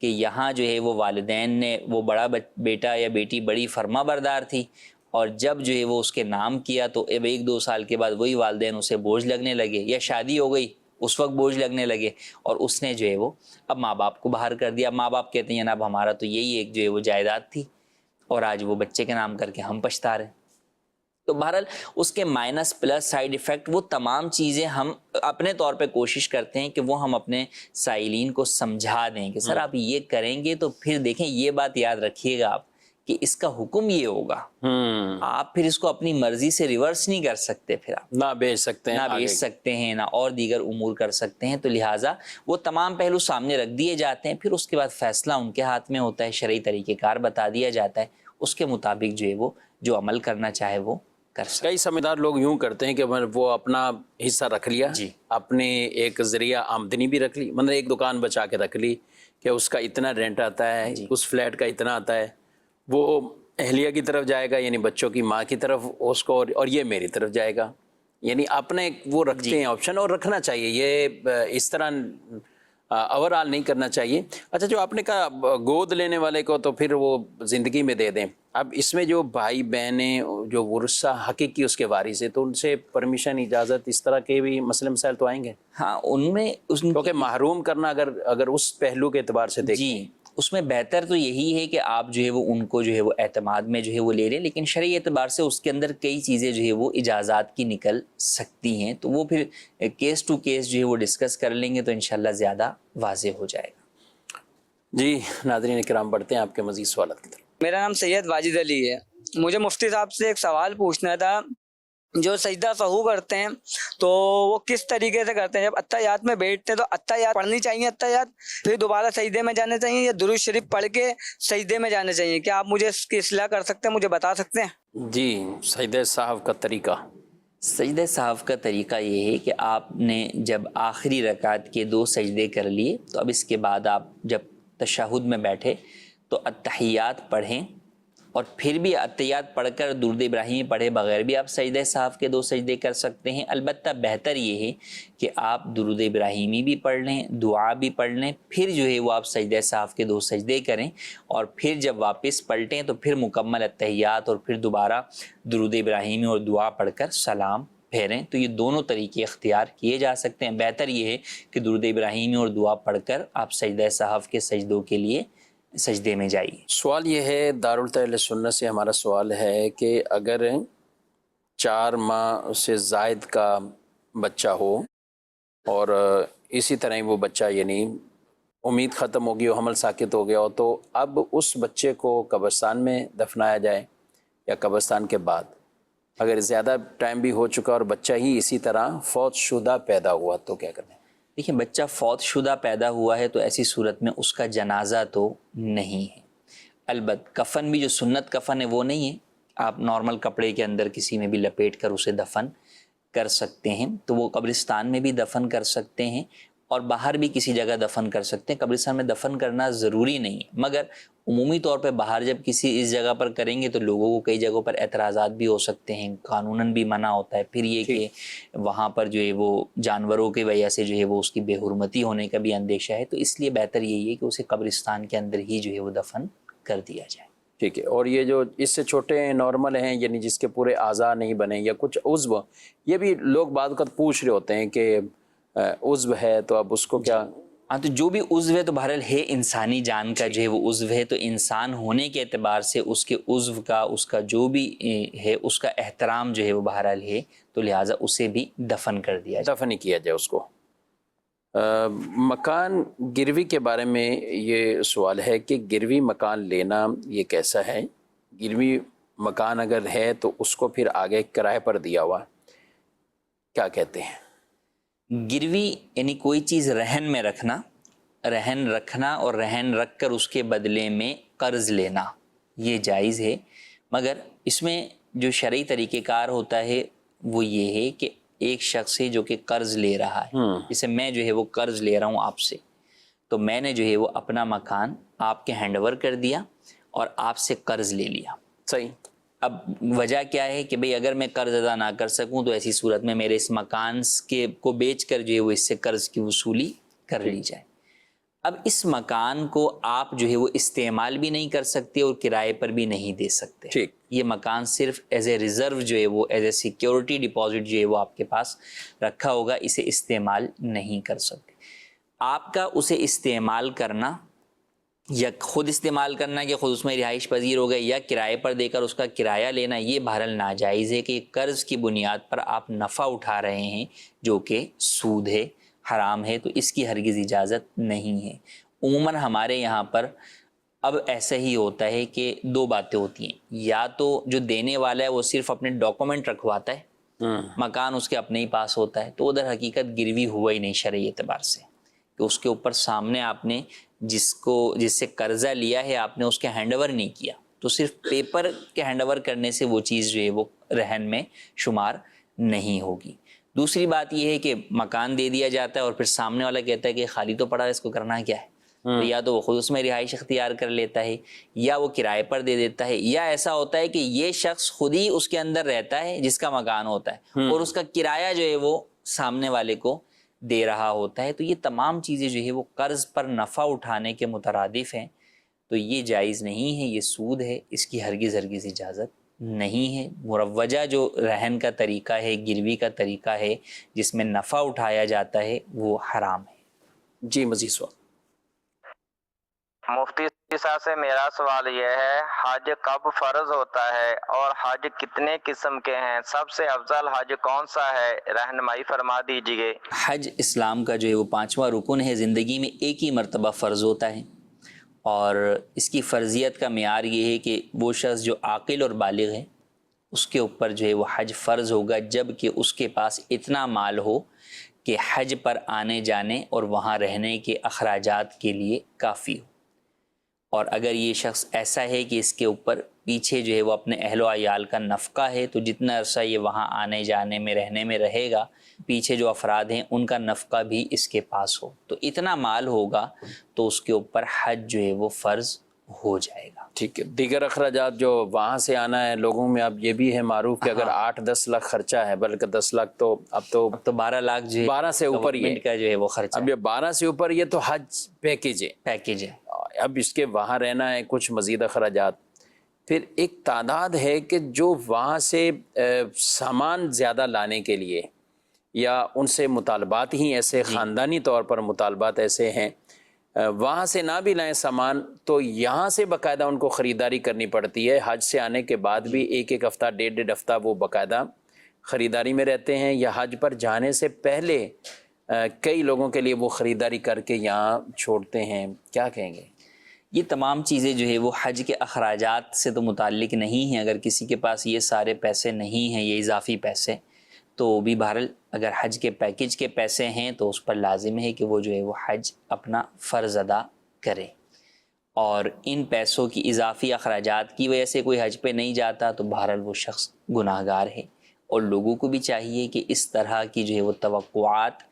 کہ یہاں جو ہے وہ والدین نے، وہ بڑا بیٹا یا بیٹی بڑی فرما بردار تھی، اور جب جو ہے وہ اس کے نام کیا تو اب 1-2 سال کے بعد وہی والدین اسے بوجھ لگنے لگے، یا شادی ہو گئی اس وقت بوجھ لگنے لگے، اور اس نے جو ہے وہ اب ماں باپ کو باہر کر دیا۔ اب ماں باپ کہتے ہیں جناب ہمارا تو یہی ایک جو ہے وہ جائیداد تھی، اور آج وہ بچے کے نام کر کے ہم پچھتا رہے ہیں۔ تو بہرحال اس کے مائنس پلس سائیڈ ایفیکٹ وہ تمام چیزیں ہم اپنے طور پہ کوشش کرتے ہیں کہ وہ ہم اپنے سائلین کو سمجھا دیں کہ سر آپ یہ کریں گے تو پھر دیکھیں یہ بات یاد رکھیے گا آپ کہ اس کا حکم یہ ہوگا، آپ پھر اس کو اپنی مرضی سے ریورس نہیں کر سکتے، پھر آپ نہ بیچ سکتے ہیں، نہ بیچ سکتے ہیں، نہ اور دیگر امور کر سکتے ہیں۔ تو لہٰذا وہ تمام پہلو سامنے رکھ دیے جاتے ہیں، پھر اس کے بعد فیصلہ ان کے ہاتھ میں ہوتا ہے، شرعی طریقہ کار بتا دیا جاتا ہے، اس کے مطابق جو ہے وہ جو عمل کرنا چاہے وہ کر سکتے۔ کئی سمجھدار لوگ یوں کرتے ہیں کہ وہ اپنا حصہ رکھ لیا، جی، اپنے ایک ذریعہ آمدنی بھی رکھ لی، مطلب ایک دکان بچا کے رکھ لی کہ اس کا اتنا رینٹ آتا ہے، اس فلیٹ کا اتنا آتا ہے، وہ اہلیہ کی طرف جائے گا یعنی بچوں کی ماں کی طرف اس کو، اور یہ میری طرف جائے گا، یعنی اپنے وہ رکھتے ہیں آپشن، اور رکھنا چاہیے، یہ اس طرح اوور آل نہیں کرنا چاہیے۔ اچھا جو آپ نے کہا گود لینے والے کو تو پھر وہ زندگی میں دے دیں، اب اس میں جو بھائی بہنیں جو ورثہ حقیقی اس کے وارث ہے تو ان سے پرمیشن، اجازت، اس طرح کے بھی مسئلے مسائل تو آئیں گے؟ ہاں ان میں کیونکہ محروم کرنا اگر اس پہلو کے اعتبار سے دیکھیں، جی اس میں بہتر تو یہی ہے کہ آپ جو ہے وہ ان کو جو ہے وہ اعتماد میں جو ہے وہ لے لیں، لیکن شرعی اعتبار سے اس کے اندر کئی چیزیں جو ہے وہ اجازات کی نکل سکتی ہیں، تو وہ پھر کیس ٹو کیس جو ہے وہ ڈسکس کر لیں گے تو انشاءاللہ زیادہ واضح ہو جائے گا۔ جی ناظرین کرام بڑھتے ہیں آپ کے مزید سوالات کی طرف۔ میرا نام سید واجد علی ہے، مجھے مفتی صاحب سے ایک سوال پوچھنا تھا، جو سجدہ سہو کرتے ہیں تو وہ کس طریقے سے کرتے ہیں؟ جب اتحیات میں بیٹھتے ہیں تو اتحیات پڑھنی چاہیے، اتحیات پھر دوبارہ سجدے میں جانے چاہیے، یا درود شریف پڑھ کے سجدے میں جانے چاہیے؟ کیا آپ مجھے اس کی اصلاح کر سکتے ہیں، مجھے بتا سکتے ہیں؟ جی سجدہ صاحب کا طریقہ۔ سجدہ صاحب کا طریقہ یہ ہے کہ آپ نے جب آخری رکعت کے 2 سجدے کر لیے تو اب اس کے بعد آپ جب تشہد میں بیٹھے تو اتحیات پڑھیں، اور پھر بھی اتحیات پڑھ کر درود ابراہیمی پڑھے بغیر بھی آپ سجدہ صاحب کے 2 سجدے کر سکتے ہیں۔ البتہ بہتر یہ ہے کہ آپ درود ابراہیمی بھی پڑھ لیں، دعا بھی پڑھ لیں، پھر جو ہے وہ آپ سجدہ صاحب کے 2 سجدے کریں، اور پھر جب واپس پلٹیں تو پھر مکمل اتحیات اور پھر دوبارہ درود ابراہیمی اور دعا پڑھ کر سلام پھیریں۔ تو یہ دونوں طریقے اختیار کیے جا سکتے ہیں۔ بہتر یہ ہے کہ درود ابراہیمی اور دعا پڑھ کر آپ سجدہ صاحب کے سجدوں کے لیے سجدے میں جائیے۔ سوال یہ ہے، دارالتحفظ سنت سے ہمارا سوال ہے کہ اگر 4 ماہ سے زائد کا بچہ ہو اور اسی طرح وہ بچہ یعنی امید ختم ہو گئی ہو، حمل ساکت ہو گیا ہو، تو اب اس بچے کو قبرستان میں دفنایا جائے یا قبرستان کے بعد؟ اگر زیادہ ٹائم بھی ہو چکا اور بچہ ہی اسی طرح فوت شدہ پیدا ہوا تو کیا کریں؟ دیکھیں بچہ فوت شدہ پیدا ہوا ہے تو ایسی صورت میں اس کا جنازہ تو نہیں ہے، البتہ کفن بھی جو سنت کفن ہے وہ نہیں ہے، آپ نارمل کپڑے کے اندر کسی میں بھی لپیٹ کر اسے دفن کر سکتے ہیں، تو وہ قبرستان میں بھی دفن کر سکتے ہیں اور باہر بھی کسی جگہ دفن کر سکتے ہیں۔ قبرستان میں دفن کرنا ضروری نہیں ہے، مگر عمومی طور پہ باہر جب کسی اس جگہ پر کریں گے تو لوگوں کو کئی جگہوں پر اعتراضات بھی ہو سکتے ہیں، قانوناً بھی منع ہوتا ہے، پھر یہ کہ وہاں پر جو ہے وہ جانوروں کی وجہ سے جو ہے وہ اس کی بے حرمتی ہونے کا بھی اندیشہ ہے، تو اس لیے بہتر یہی ہے کہ اسے قبرستان کے اندر ہی جو ہے وہ دفن کر دیا جائے۔ ٹھیک ہے، اور یہ جو اس سے چھوٹے ہیں نارمل ہیں، یعنی جس کے پورے اعضاء نہیں بنے یا کچھ عضو، یہ بھی لوگ بعض اوقات پوچھ رہے ہوتے ہیں کہ عضو ہے تو اب اس کو کیا؟ ہاں، تو جو بھی عضو ہے تو بہرحال ہے انسانی جان کا جو ہے وہ عضو ہے، تو انسان ہونے کے اعتبار سے اس کے عضو کا، اس کا جو بھی ہے اس کا احترام جو ہے وہ بہرحال ہے، تو لہٰذا اسے بھی دفن کر دیا جائے۔ دفن ہی کیا جائے اس کو۔ مکان گروی کے بارے میں یہ سوال ہے کہ گروی مکان لینا یہ کیسا ہے؟ گروی مکان اگر ہے تو اس کو پھر آگے کرائے پر دیا ہوا کیا کہتے ہیں؟ گروی یعنی کوئی چیز رہن میں رکھنا، رہن رکھنا اور رہن رکھ کر اس کے بدلے میں قرض لینا، یہ جائز ہے، مگر اس میں جو شرعی طریقہ کار ہوتا ہے وہ یہ ہے کہ ایک شخص ہے جو کہ قرض لے رہا ہے، جیسے میں جو ہے وہ قرض لے رہا ہوں آپ سے، تو میں نے جو ہے وہ اپنا مکان آپ کے ہینڈ اوور کر دیا اور آپ سے قرض لے لیا۔ صحیح۔ اب وجہ کیا ہے کہ بھئی اگر میں قرض ادا نہ کر سکوں تو ایسی صورت میں میرے اس مکان کو بیچ کر جو ہے وہ اس سے قرض کی وصولی کر لی جائے۔ اب اس مکان کو آپ جو ہے وہ استعمال بھی نہیں کر سکتے اور کرائے پر بھی نہیں دے سکتے۔ ٹھیک۔ یہ مکان صرف ایز اے ریزرو جو ہے وہ ایز اے سیکیورٹی ڈپازٹ جو ہے وہ آپ کے پاس رکھا ہوگا، اسے استعمال نہیں کر سکتے۔ آپ کا اسے استعمال کرنا یا خود استعمال کرنا کہ خود اس میں رہائش پذیر ہو گئے، یا کرائے پر دے کر اس کا کرایہ لینا، یہ بہرحال ناجائز ہے کہ قرض کی بنیاد پر آپ نفع اٹھا رہے ہیں جو کہ سود ہے، حرام ہے، تو اس کی ہرگز اجازت نہیں ہے۔ عموماً ہمارے یہاں پر اب ایسا ہی ہوتا ہے کہ دو باتیں ہوتی ہیں، یا تو جو دینے والا ہے وہ صرف اپنے ڈاکومنٹ رکھواتا ہے، مکان اس کے اپنے ہی پاس ہوتا ہے، تو ادھر حقیقت گروی ہوا ہی نہیں شرعی اعتبار سے، کہ اس کے اوپر سامنے آپ نے جس سے قرضہ لیا ہے آپ نے اس کے ہینڈ اوور نہیں کیا، تو صرف پیپر کے ہینڈ اوور کرنے سے وہ چیز جو ہے وہ رہن میں شمار نہیں ہوگی۔ دوسری بات یہ ہے کہ مکان دے دیا جاتا ہے اور پھر سامنے والا کہتا ہے کہ خالی تو پڑا ہے، اس کو کرنا کیا ہے، تو یا تو وہ خود اس میں رہائش اختیار کر لیتا ہے یا وہ کرائے پر دے دیتا ہے، یا ایسا ہوتا ہے کہ یہ شخص خود ہی اس کے اندر رہتا ہے جس کا مکان ہوتا ہے اور اس کا کرایہ جو ہے وہ سامنے والے کو دے رہا ہوتا ہے، تو یہ تمام چیزیں جو ہے وہ قرض پر نفع اٹھانے کے مترادف ہیں، تو یہ جائز نہیں ہے، یہ سود ہے، اس کی ہرگز اجازت نہیں ہے۔ مروجہ جو رہن کا طریقہ ہے، گروی کا طریقہ ہے جس میں نفع اٹھایا جاتا ہے، وہ حرام ہے۔ جی مزید سوال۔ مفتی صاحب سے میرا سوال یہ ہے، حج کب فرض ہوتا ہے اور حج کتنے قسم کے ہیں؟ سب سے افضل حج کون سا ہے؟ رہنمائی فرما دیجیے۔ حج اسلام کا جو ہے وہ 5واں رکن ہے، زندگی میں ایک ہی مرتبہ فرض ہوتا ہے، اور اس کی فرضیت کا معیار یہ ہے کہ وہ شخص جو عاقل اور بالغ ہے اس کے اوپر جو ہے وہ حج فرض ہوگا جب کہ اس کے پاس اتنا مال ہو کہ حج پر آنے جانے اور وہاں رہنے کے اخراجات کے لیے کافی ہو، اور اگر یہ شخص ایسا ہے کہ اس کے اوپر پیچھے جو ہے وہ اپنے اہل و عیال کا نفقہ ہے، تو جتنا عرصہ یہ وہاں آنے جانے میں رہنے میں رہے گا، پیچھے جو افراد ہیں ان کا نفقہ بھی اس کے پاس ہو، تو اتنا مال ہوگا تو اس کے اوپر حج جو ہے وہ فرض ہو جائے گا۔ ٹھیک ہے۔ دیگر اخراجات جو وہاں سے آنا ہے، لوگوں میں اب یہ بھی ہے معروف کہ اگر 8-10 لاکھ خرچہ ہے، بلکہ 10 لاکھ تو اب تو 12 لاکھ جو ہے 12 سے اوپر یہ گورنمنٹ کا جو ہے وہ خرچہ اب یہ 12 سے اوپر یہ تو حج پیکیج ہے، پیکیج ہے۔ اب اس کے وہاں رہنا ہے، کچھ مزید اخراجات، پھر ایک تعداد ہے کہ جو وہاں سے سامان زیادہ لانے کے لیے یا ان سے مطالبات ہی ایسے خاندانی طور پر مطالبات ایسے ہیں، وہاں سے نہ بھی لائیں سامان تو یہاں سے باقاعدہ ان کو خریداری کرنی پڑتی ہے۔ حج سے آنے کے بعد بھی ایک ہفتہ 1.5 ہفتہ وہ باقاعدہ خریداری میں رہتے ہیں، یا حج پر جانے سے پہلے کئی لوگوں کے لیے وہ خریداری کر کے یہاں چھوڑتے ہیں، کیا کہیں گے؟ یہ تمام چیزیں جو ہے وہ حج کے اخراجات سے تو متعلق نہیں ہیں، اگر کسی کے پاس یہ سارے پیسے نہیں ہیں، یہ اضافی پیسے، تو بھی بہرحال اگر حج کے پیکیج کے پیسے ہیں تو اس پر لازم ہے کہ وہ جو ہے وہ حج اپنا فرض ادا کرے۔ اور ان پیسوں کی اضافی اخراجات کی وجہ سے کوئی حج پہ نہیں جاتا تو بہرحال وہ شخص گناہ گار ہے. اور لوگوں کو بھی چاہیے کہ اس طرح کی جو ہے وہ توقعات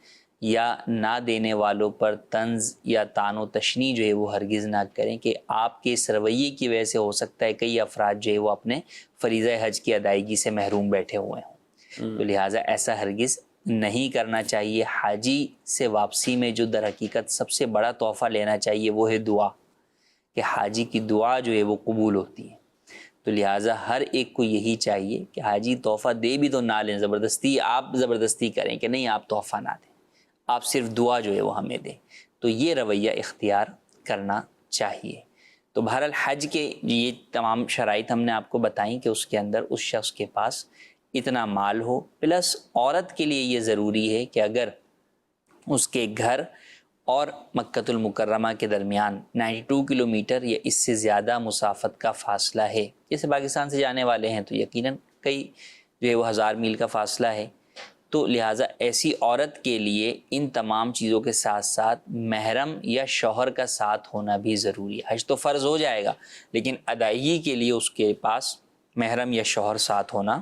یا نہ دینے والوں پر طنز یا طعن و تشنیع جو ہے وہ ہرگز نہ کریں کہ آپ کے اس رویے کی وجہ سے ہو سکتا ہے کئی افراد جو ہے وہ اپنے فریضہ حج کی ادائیگی سے محروم بیٹھے ہوئے ہوں. تو لہٰذا ایسا ہرگز نہیں کرنا چاہیے. حاجی سے واپسی میں جو در حقیقت سب سے بڑا تحفہ لینا چاہیے وہ ہے دعا، کہ حاجی کی دعا جو ہے وہ قبول ہوتی ہے. تو لہٰذا ہر ایک کو یہی چاہیے کہ حاجی تحفہ دے بھی تو نہ لیں، آپ زبردستی کریں کہ نہیں آپ تحفہ نہ دیں، آپ صرف دعا جو ہے وہ ہمیں دیں. تو یہ رویہ اختیار کرنا چاہیے. تو بہرحال حج کے یہ تمام شرائط ہم نے آپ کو بتائیں کہ اس کے اندر اس شخص کے پاس اتنا مال ہو، پلس عورت کے لیے یہ ضروری ہے کہ اگر اس کے گھر اور مکۃ المکرمہ کے درمیان 92 کلومیٹر یا اس سے زیادہ مسافت کا فاصلہ ہے، جیسے پاکستان سے جانے والے ہیں تو یقیناً کئی جو ہے وہ 1000 میل کا فاصلہ ہے، تو لہٰذا ایسی عورت کے لیے ان تمام چیزوں کے ساتھ ساتھ محرم یا شوہر کا ساتھ ہونا بھی ضروری ہے. حج تو فرض ہو جائے گا لیکن ادائیگی کے لیے اس کے پاس محرم یا شوہر ساتھ ہونا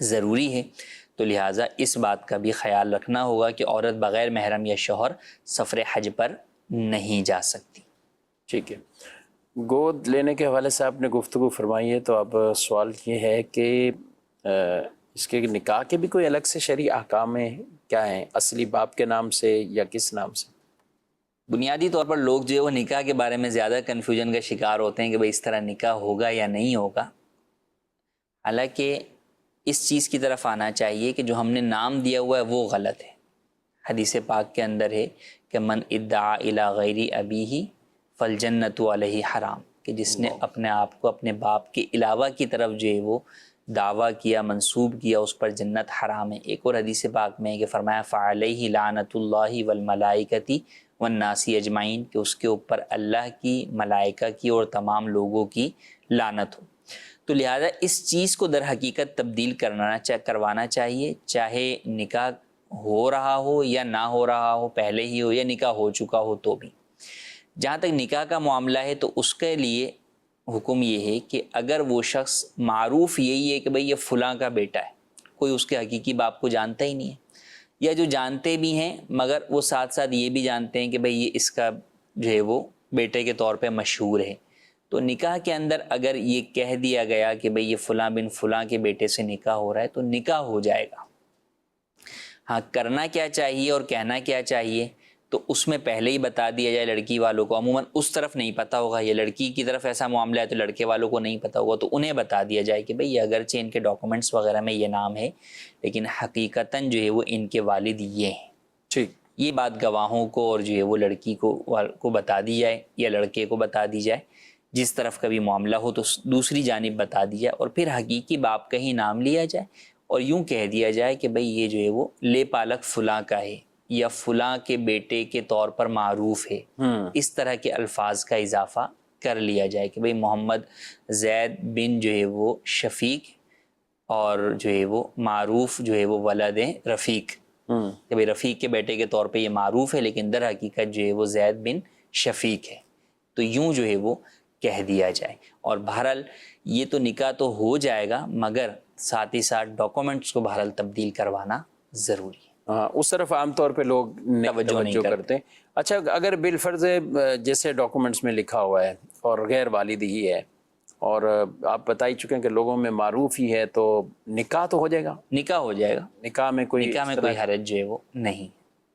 ضروری ہے. تو لہٰذا اس بات کا بھی خیال رکھنا ہوگا کہ عورت بغیر محرم یا شوہر سفر حج پر نہیں جا سکتی. ٹھیک ہے. گود لینے کے حوالے سے آپ نے گفتگو فرمائی ہے، تو اب سوال یہ ہے کہ اس کے نکاح کے بھی کوئی الگ سے شرعی احکام ہیں کیا ہیں، اصلی باپ کے نام سے یا کس نام سے؟ بنیادی طور پر لوگ جو ہے وہ نکاح کے بارے میں زیادہ کنفیوژن کا شکار ہوتے ہیں کہ بھئی اس طرح نکاح ہوگا یا نہیں ہوگا. حالانکہ اس چیز کی طرف آنا چاہیے کہ جو ہم نے نام دیا ہوا ہے وہ غلط ہے. حدیث پاک کے اندر ہے کہ من ادعا الی غیر ابیہ فالجنۃ علیہ حرام، کہ جس نے اپنے آپ کو اپنے باپ کے علاوہ کی طرف جو ہے وہ دعویٰ کیا، منسوب کیا، اس پر جنت حرام ہے. ایک اور حدیث پاک میں ہے کہ فرمایا فعلیہ لعنۃ اللہ والملائکۃ والناس اجمعین، کہ اس کے اوپر اللہ کی، ملائکہ کی اور تمام لوگوں کی لعنت ہو. تو لہذا اس چیز کو در حقیقت تبدیل کروانا چاہیے، چاہے نکاح ہو رہا ہو یا نہ ہو رہا ہو، پہلے ہی ہو یا نکاح ہو چکا ہو تو بھی. جہاں تک نکاح کا معاملہ ہے تو اس کے لیے حکم یہ ہے کہ اگر وہ شخص معروف یہی ہے کہ بھئی یہ فلاں کا بیٹا ہے، کوئی اس کے حقیقی باپ کو جانتا ہی نہیں ہے، یا جو جانتے بھی ہیں مگر وہ ساتھ ساتھ یہ بھی جانتے ہیں کہ بھئی یہ اس کا جو ہے وہ بیٹے کے طور پہ مشہور ہے، تو نکاح کے اندر اگر یہ کہہ دیا گیا کہ بھئی یہ فلاں بن فلاں کے بیٹے سے نکاح ہو رہا ہے تو نکاح ہو جائے گا. ہاں کرنا کیا چاہیے اور کہنا کیا چاہیے تو اس میں پہلے ہی بتا دیا جائے لڑکی والوں کو. عموماً اس طرف نہیں پتہ ہوگا، یہ لڑکی کی طرف ایسا معاملہ ہے تو لڑکے والوں کو نہیں پتہ ہوگا، تو انہیں بتا دیا جائے کہ بھئی اگرچہ ان کے ڈاکومنٹس وغیرہ میں یہ نام ہے لیکن حقیقتاً جو ہے وہ ان کے والد یہ ہیں. ٹھیک. یہ بات گواہوں کو اور جو ہے وہ لڑکی کو بتا دی جائے یا لڑکے کو بتا دی جائے، جس طرف کا بھی معاملہ ہو تو دوسری جانب بتا دی جائے، اور پھر حقیقی باپ کا ہی نام لیا جائے اور یوں کہہ دیا جائے کہ بھئی یہ جو ہے وہ لے پالک فلاں کا ہے یا فلاں کے بیٹے کے طور پر معروف ہے. اس طرح کے الفاظ کا اضافہ کر لیا جائے کہ بھئی محمد زید بن جو ہے وہ شفیق اور جو ہے وہ معروف جو ہے وہ ولد رفیق، کہ بھئی رفیق کے بیٹے کے طور پہ یہ معروف ہے لیکن در حقیقت جو ہے وہ زید بن شفیق ہے. تو یوں جو ہے وہ کہہ دیا جائے. اور بہرحال یہ تو نکاح تو ہو جائے گا مگر ساتھ ہی ساتھ ڈاکومنٹس کو بہرحال تبدیل کروانا ضروری ہے. ہاں اس طرف عام طور پہ لوگ توجہ نہیں کرتے. اچھا اگر بالفرض جیسے ڈاکومنٹس میں لکھا ہوا ہے اور غیر والد ہی ہے اور آپ بتا ہی چکے ہیں کہ لوگوں میں معروف ہی ہے تو نکاح تو ہو جائے گا؟ نکاح ہو جائے گا، نکاح میں کوئی حرج جو ہے وہ نہیں.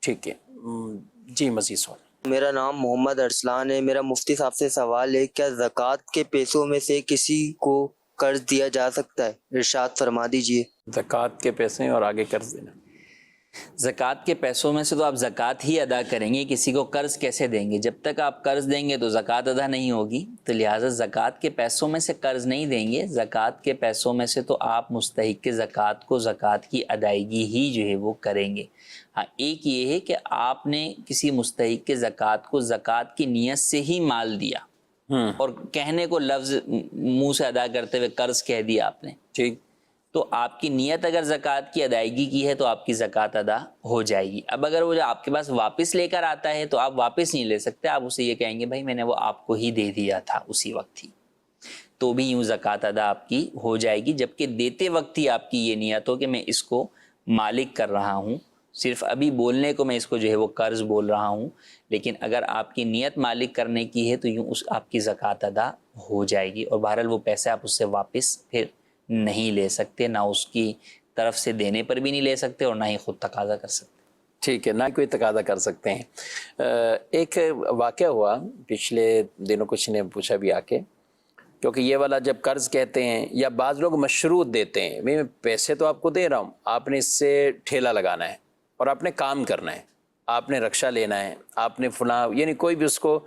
ٹھیک ہے جی. مزید سوال. میرا نام محمد ارسلان ہے. میرا مفتی صاحب سے سوال ہے، کیا زکوٰۃ کے پیسوں میں سے کسی کو قرض دیا جا سکتا ہے؟ ارشاد فرما دیجئے. زکوٰۃ کے پیسے اور آگے قرض دینا. زکوٰۃ کے پیسوں میں سے تو آپ زکوٰۃ ہی ادا کریں گے، کسی کو قرض کیسے دیں گے؟ جب تک آپ قرض دیں گے تو زکوٰۃ ادا نہیں ہوگی، تو لہٰذا زکوٰۃ کے پیسوں میں سے قرض نہیں دیں گے. زکوٰۃ کے پیسوں میں سے تو آپ مستحق زکوٰۃ کو زکوٰۃ کی ادائیگی ہی جو ہے وہ کریں گے. ہاں ایک یہ ہے کہ آپ نے کسی مستحق زکوٰۃ کو زکوٰۃ کی نیت سے ہی مال دیا اور کہنے کو لفظ منہ سے ادا کرتے ہوئے قرض کہہ دیا آپ نے، ٹھیک، تو آپ کی نیت اگر زکوٰۃ کی ادائیگی کی ہے تو آپ کی زکوٰۃ ادا ہو جائے گی. اب اگر وہ آپ کے پاس واپس لے کر آتا ہے تو آپ واپس نہیں لے سکتے, آپ اسے یہ کہیں گے بھائی میں نے وہ آپ کو ہی دے دیا تھا اسی وقت ہی, تو بھی یوں زکوٰۃ ادا آپ کی ہو جائے گی. جبکہ دیتے وقت ہی آپ کی یہ نیت ہو کہ میں اس کو مالک کر رہا ہوں, صرف ابھی بولنے کو میں اس کو جو ہے وہ قرض بول رہا ہوں, لیکن اگر آپ کی نیت مالک کرنے کی ہے تو یوں اس آپ کی زکوٰۃ ادا ہو جائے گی. اور بہرحال وہ پیسے آپ اس سے واپس پھر نہیں لے سکتے, نہ اس کی طرف سے دینے پر بھی نہیں لے سکتے اور نہ ہی خود تقاضا کر سکتے. ٹھیک ہے, نہ کوئی تقاضا کر سکتے ہیں. ایک واقعہ ہوا پچھلے دنوں, کچھ نے پوچھا بھی آ کے, کیونکہ یہ والا جب قرض کہتے ہیں یا بعض لوگ مشروط دیتے ہیں, میں پیسے تو آپ کو دے رہا ہوں, آپ نے اس سے ٹھیلا لگانا ہے اور آپ نے کام کرنا ہے, آپ نے رکشہ لینا ہے, آپ نے فلاں, یعنی کوئی بھی اس کو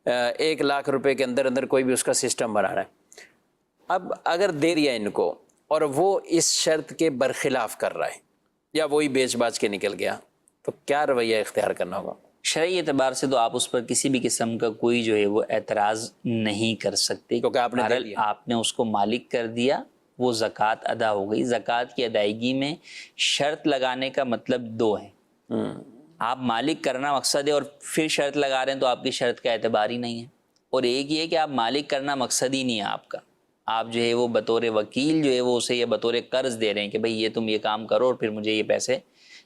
1 لاکھ روپے کے اندر اندر کوئی بھی اس کا سسٹم بنانا ہے. اب اگر دے دیا ان کو اور وہ اس شرط کے برخلاف کر رہا ہے یا وہی بیچ باچ کے نکل گیا, تو کیا رویہ اختیار کرنا ہوگا؟ شرعی اعتبار سے تو آپ اس پر کسی بھی قسم کا کوئی جو ہے وہ اعتراض نہیں کر سکتے, کیونکہ آپ نے دے دیا, آپ نے اس کو مالک کر دیا, وہ زکوٰۃ ادا ہو گئی. زکوٰۃ کی ادائیگی میں شرط لگانے کا مطلب 2 ہیں. آپ مالک کرنا مقصد ہے اور پھر شرط لگا رہے ہیں تو آپ کی شرط کا اعتبار ہی نہیں ہے. اور ایک یہ ہے کہ آپ مالک کرنا مقصد ہی نہیں ہے آپ کا, آپ جو ہے وہ بطور وکیل جو ہے وہ اسے یہ بطور قرض دے رہے ہیں کہ بھئی یہ تم یہ کام کرو اور پھر مجھے یہ پیسے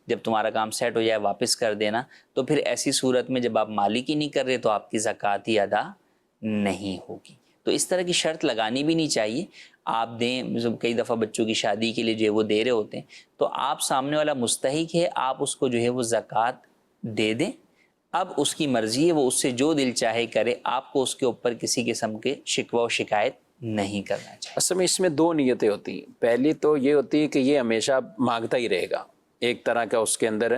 جب تمہارا کام سیٹ ہو جائے واپس کر دینا. تو پھر ایسی صورت میں جب آپ مالک ہی نہیں کر رہے تو آپ کی زکوٰۃ ہی ادا نہیں ہوگی. تو اس طرح کی شرط لگانی بھی نہیں چاہیے. آپ دیں, کئی دفعہ بچوں کی شادی کے لیے جو ہے وہ دے رہے ہوتے ہیں, تو آپ سامنے والا مستحق ہے, آپ اس کو جو ہے وہ زکوٰۃ دے دیں. اب اس کی مرضی ہے, وہ اس سے جو دل چاہے کرے, آپ کو اس کے اوپر کسی قسم کے شکوہ و شکایت نہیں کرنا چاہیے. اصل میں اس میں 2 نیتیں ہوتی ہیں. پہلی تو یہ ہوتی ہے کہ یہ ہمیشہ مانگتا ہی رہے گا, ایک طرح کا اس کے اندر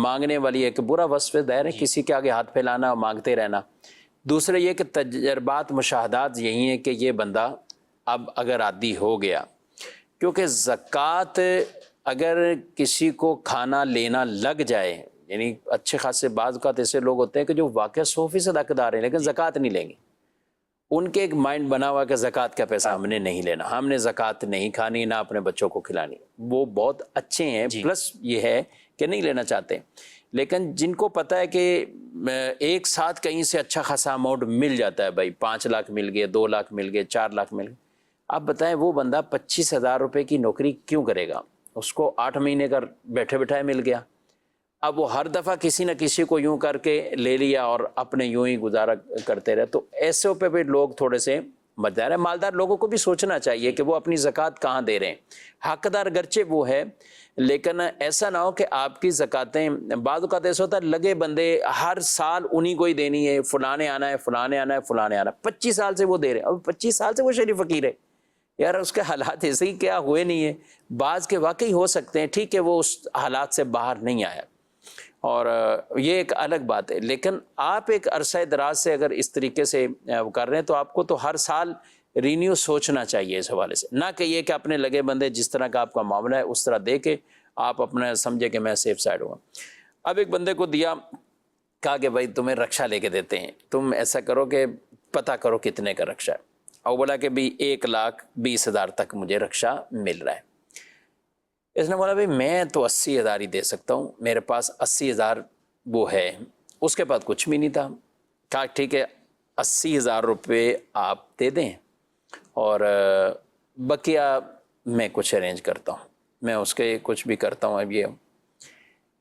مانگنے والی ایک برا وصف دائر ہے, کسی کے آگے ہاتھ پھیلانا اور مانگتے رہنا. دوسرا یہ کہ تجربات مشاہدات یہی ہیں کہ یہ بندہ اب اگر عادی ہو گیا, کیونکہ زکوٰۃ اگر کسی کو کھانا لینا لگ جائے, یعنی اچھے خاصے بعض اوقات ایسے لوگ ہوتے ہیں کہ جو واقعہ 100% حقدار ہیں لیکن زکوٰۃ نہیں لیں گے, ان کے ایک مائنڈ بنا ہوا کہ زکوٰۃ کا پیسہ ہم نے نہیں لینا, ہم نے زکوٰۃ نہیں کھانی, نہ اپنے بچوں کو کھلانی. وہ بہت اچھے ہیں, پلس یہ ہے کہ نہیں لینا چاہتے. لیکن جن کو پتہ ہے کہ ایک ساتھ کہیں سے اچھا خاصا اماؤنٹ مل جاتا ہے, بھائی 5 لاکھ مل گئے, 2 لاکھ مل گئے, 4 لاکھ مل گئے, آپ بتائیں وہ بندہ 25,000 روپے کی نوکری کیوں کرے گا؟ اس کو 8 مہینے کا بیٹھے بیٹھائے مل گیا. اب وہ ہر دفعہ کسی نہ کسی کو یوں کر کے لے لیا اور اپنے یوں ہی گزارا کرتے رہے. تو ایسے پہ بھی لوگ تھوڑے سے مزدار ہیں. مالدار لوگوں کو بھی سوچنا چاہیے کہ وہ اپنی زکوٰۃ کہاں دے رہے ہیں. حقدار گرچہ وہ ہے, لیکن ایسا نہ ہو کہ آپ کی زکوٰتیں, بعض اوقات ایسا ہوتا ہے لگے بندے ہر سال انہی کو ہی دینی ہے, فلانے آنا ہے, فلانے آنا ہے, فلانے آنا ہے. 25 سال سے وہ دے رہے ہیں, اب 25 سال سے وہ شریف فقیر ہے یار, اس کے حالات ایسے ہی کیا ہوئے نہیں ہیں. بعض کے واقعی ہو سکتے ہیں, ٹھیک ہے وہ اس حالات سے باہر نہیں آیا, اور یہ ایک الگ بات ہے. لیکن آپ ایک عرصہ دراز سے اگر اس طریقے سے کر رہے ہیں تو آپ کو تو ہر سال رینیو سوچنا چاہیے اس حوالے سے, نہ کہ یہ کہ اپنے لگے بندے جس طرح کا آپ کا معاملہ ہے اس طرح دے کے آپ اپنا سمجھے کہ میں سیف سائڈ ہوں. اب ایک بندے کو دیا, کہا کہ بھائی تمہیں رکشہ لے کے دیتے ہیں, تم ایسا کرو کہ پتہ کرو کتنے کا رکشہ ہے. اور بولا کہ بھی 1,20,000 تک مجھے رکشہ مل رہا ہے. اس نے بولا بھائی میں تو 80,000 ہی دے سکتا ہوں, میرے پاس 80,000 وہ ہے, اس کے پاس کچھ بھی نہیں تھا. کہا ٹھیک ہے 80,000 روپے آپ دے دیں اور بقیہ میں کچھ ارینج کرتا ہوں, میں اس کے کچھ بھی کرتا ہوں. اب یہ